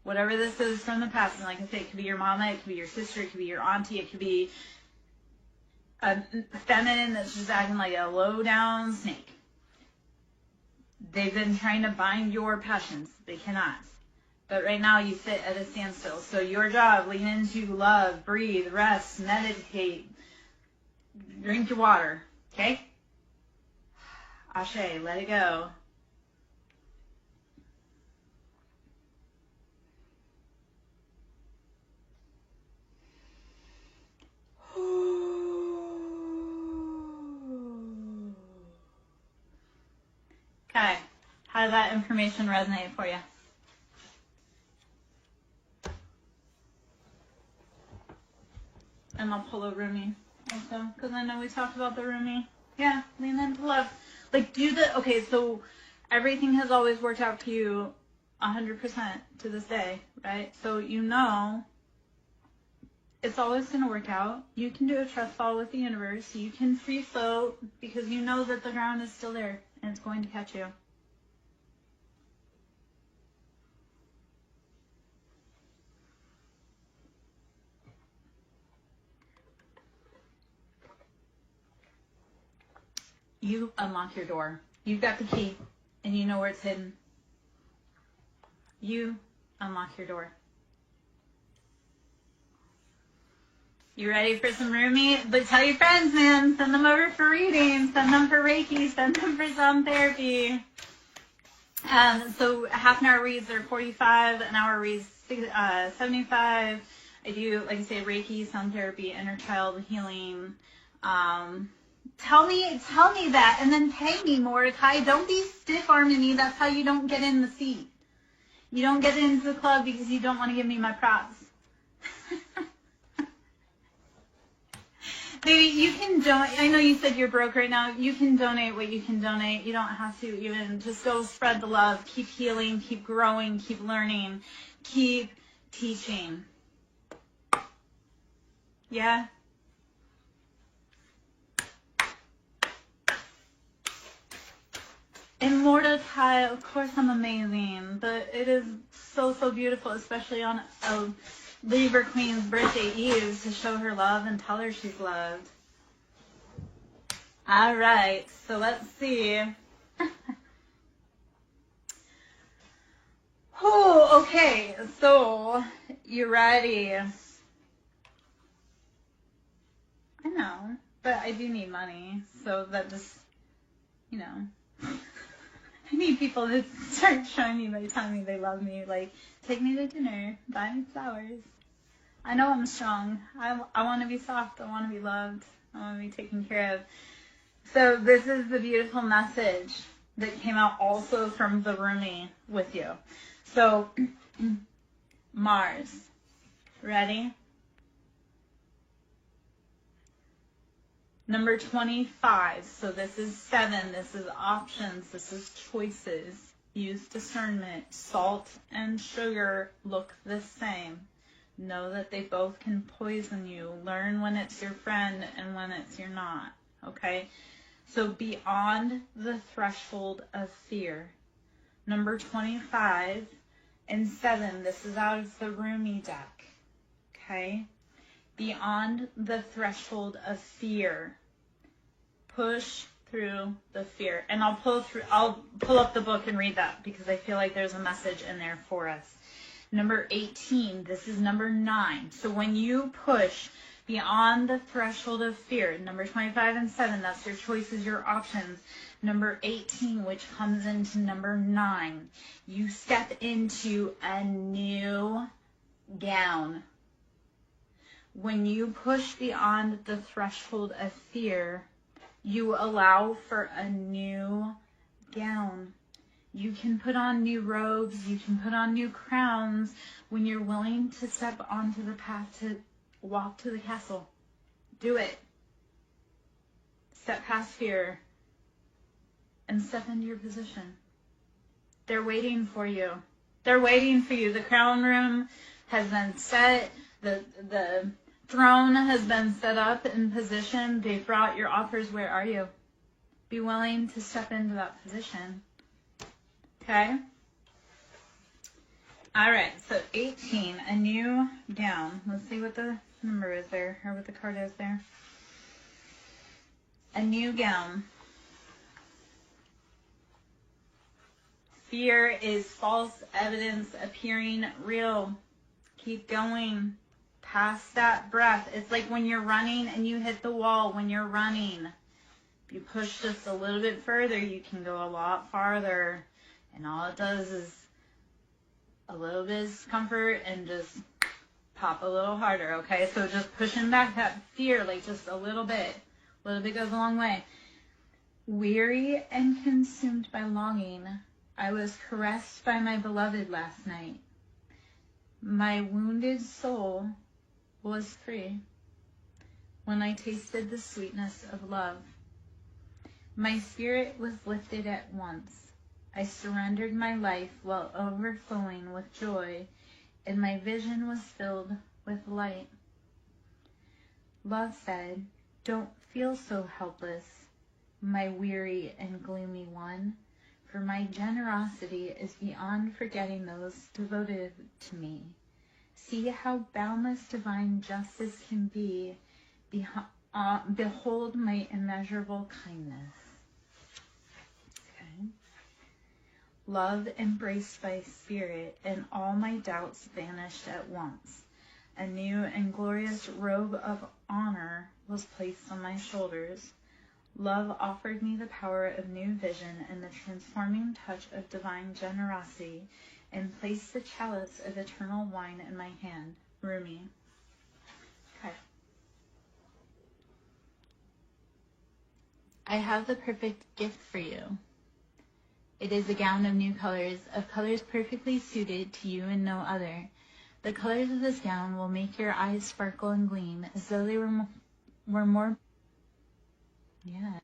Whatever this is from the past, and like I say, it could be your mama, it could be your sister, it could be your auntie, it could be a feminine that's just acting like a low-down snake. They've been trying to bind your passions. They cannot. But right now you sit at a standstill. So your job, lean into love, breathe, rest, meditate, drink your water. Okay? Ashe, let it go. Okay. How did that information resonate for you? And I'll pull a roomie also, because I know we talked about the roomie. Yeah, lean into love. Like, okay, so everything has always worked out for you 100% to this day, right? So you know it's always going to work out. You can do a trust fall with the universe. You can free float because you know that the ground is still there and it's going to catch you. You unlock your door. You've got the key and you know where it's hidden. You unlock your door. You ready for some roomie? But tell your friends, man. Send them over for readings. Send them for Reiki. Send them for sound therapy. So half an hour reads are 45. An hour reads 75. I do, like I say, Reiki, sound therapy, inner child healing. Tell me that, and then pay me, Mordecai. Don't be stiff-arming me. That's how you don't get in the seat. You don't get into the club because you don't want to give me my props. Baby, you can donate. I know you said you're broke right now. You can donate what you can donate. You don't have to even. Just go spread the love. Keep healing. Keep growing. Keep learning. Keep teaching. Yeah? And Mordecai, of course I'm amazing, but it is so, so beautiful, especially on a Libra Queen's birthday eve, to show her love and tell her she's loved. All right, so let's see. Oh, okay, so you ready? I know, but I do need money, so that just, you know. I need people to start showing me by telling me they love me. Like, take me to dinner, buy me flowers. I know I'm strong. I want to be soft. I want to be loved. I want to be taken care of. So this is the beautiful message that came out also from the roomie with you. So, Mars. Ready? Number 25, so this is 7, this is options, this is choices. Use discernment. Salt and sugar look the same. Know that they both can poison you. Learn when it's your friend and when it's your not, okay? So beyond the threshold of fear. Number 25 and 7, this is out of the roomie deck, okay? Beyond the threshold of fear. Push through the fear. And I'll pull up the book and read that because I feel like there's a message in there for us. Number 18, this is number 9. So when you push beyond the threshold of fear, number 25 and 7, that's your choices, your options. Number 18, which comes into number 9, you step into a new gown. When you push beyond the threshold of fear, you allow for a new gown. You can put on new robes. You can put on new crowns when you're willing to step onto the path to walk to the castle. Do it. Step past fear and step into your position. They're waiting for you. They're waiting for you. The crown room has been set. The throne has been set up in position. They've brought your offers. Where are you? Be willing to step into that position. Okay? All right, so 18, a new gown. Let's see what the number is there, or what the card is there. A new gown. Fear is false evidence appearing real. Keep going. Past that breath. It's like when you're running and you hit the wall. When you're running, if you push just a little bit further, you can go a lot farther. And all it does is a little bit of discomfort and just pop a little harder, okay? So just pushing back that fear, like just a little bit. A little bit goes a long way. Weary and consumed by longing, I was caressed by my beloved last night. My wounded soul was free. when I tasted the sweetness of love. My spirit was lifted at once. I surrendered my life while overflowing with joy, and my vision was filled with light. Love said, "Don't feel so helpless, my weary and gloomy one, for my generosity is beyond forgetting those devoted to me. See how boundless divine justice can be. Behold my immeasurable kindness." Okay. Love embraced my spirit, and all my doubts vanished at once. A new and glorious robe of honor was placed on my shoulders. Love offered me the power of new vision and the transforming touch of divine generosity, and placed the chalice of eternal wine in my hand. Rumi. Okay. I have the perfect gift for you. It is a gown of new colors, of colors perfectly suited to you and no other. The colors of this gown will make your eyes sparkle and gleam as though they were more... Yeah.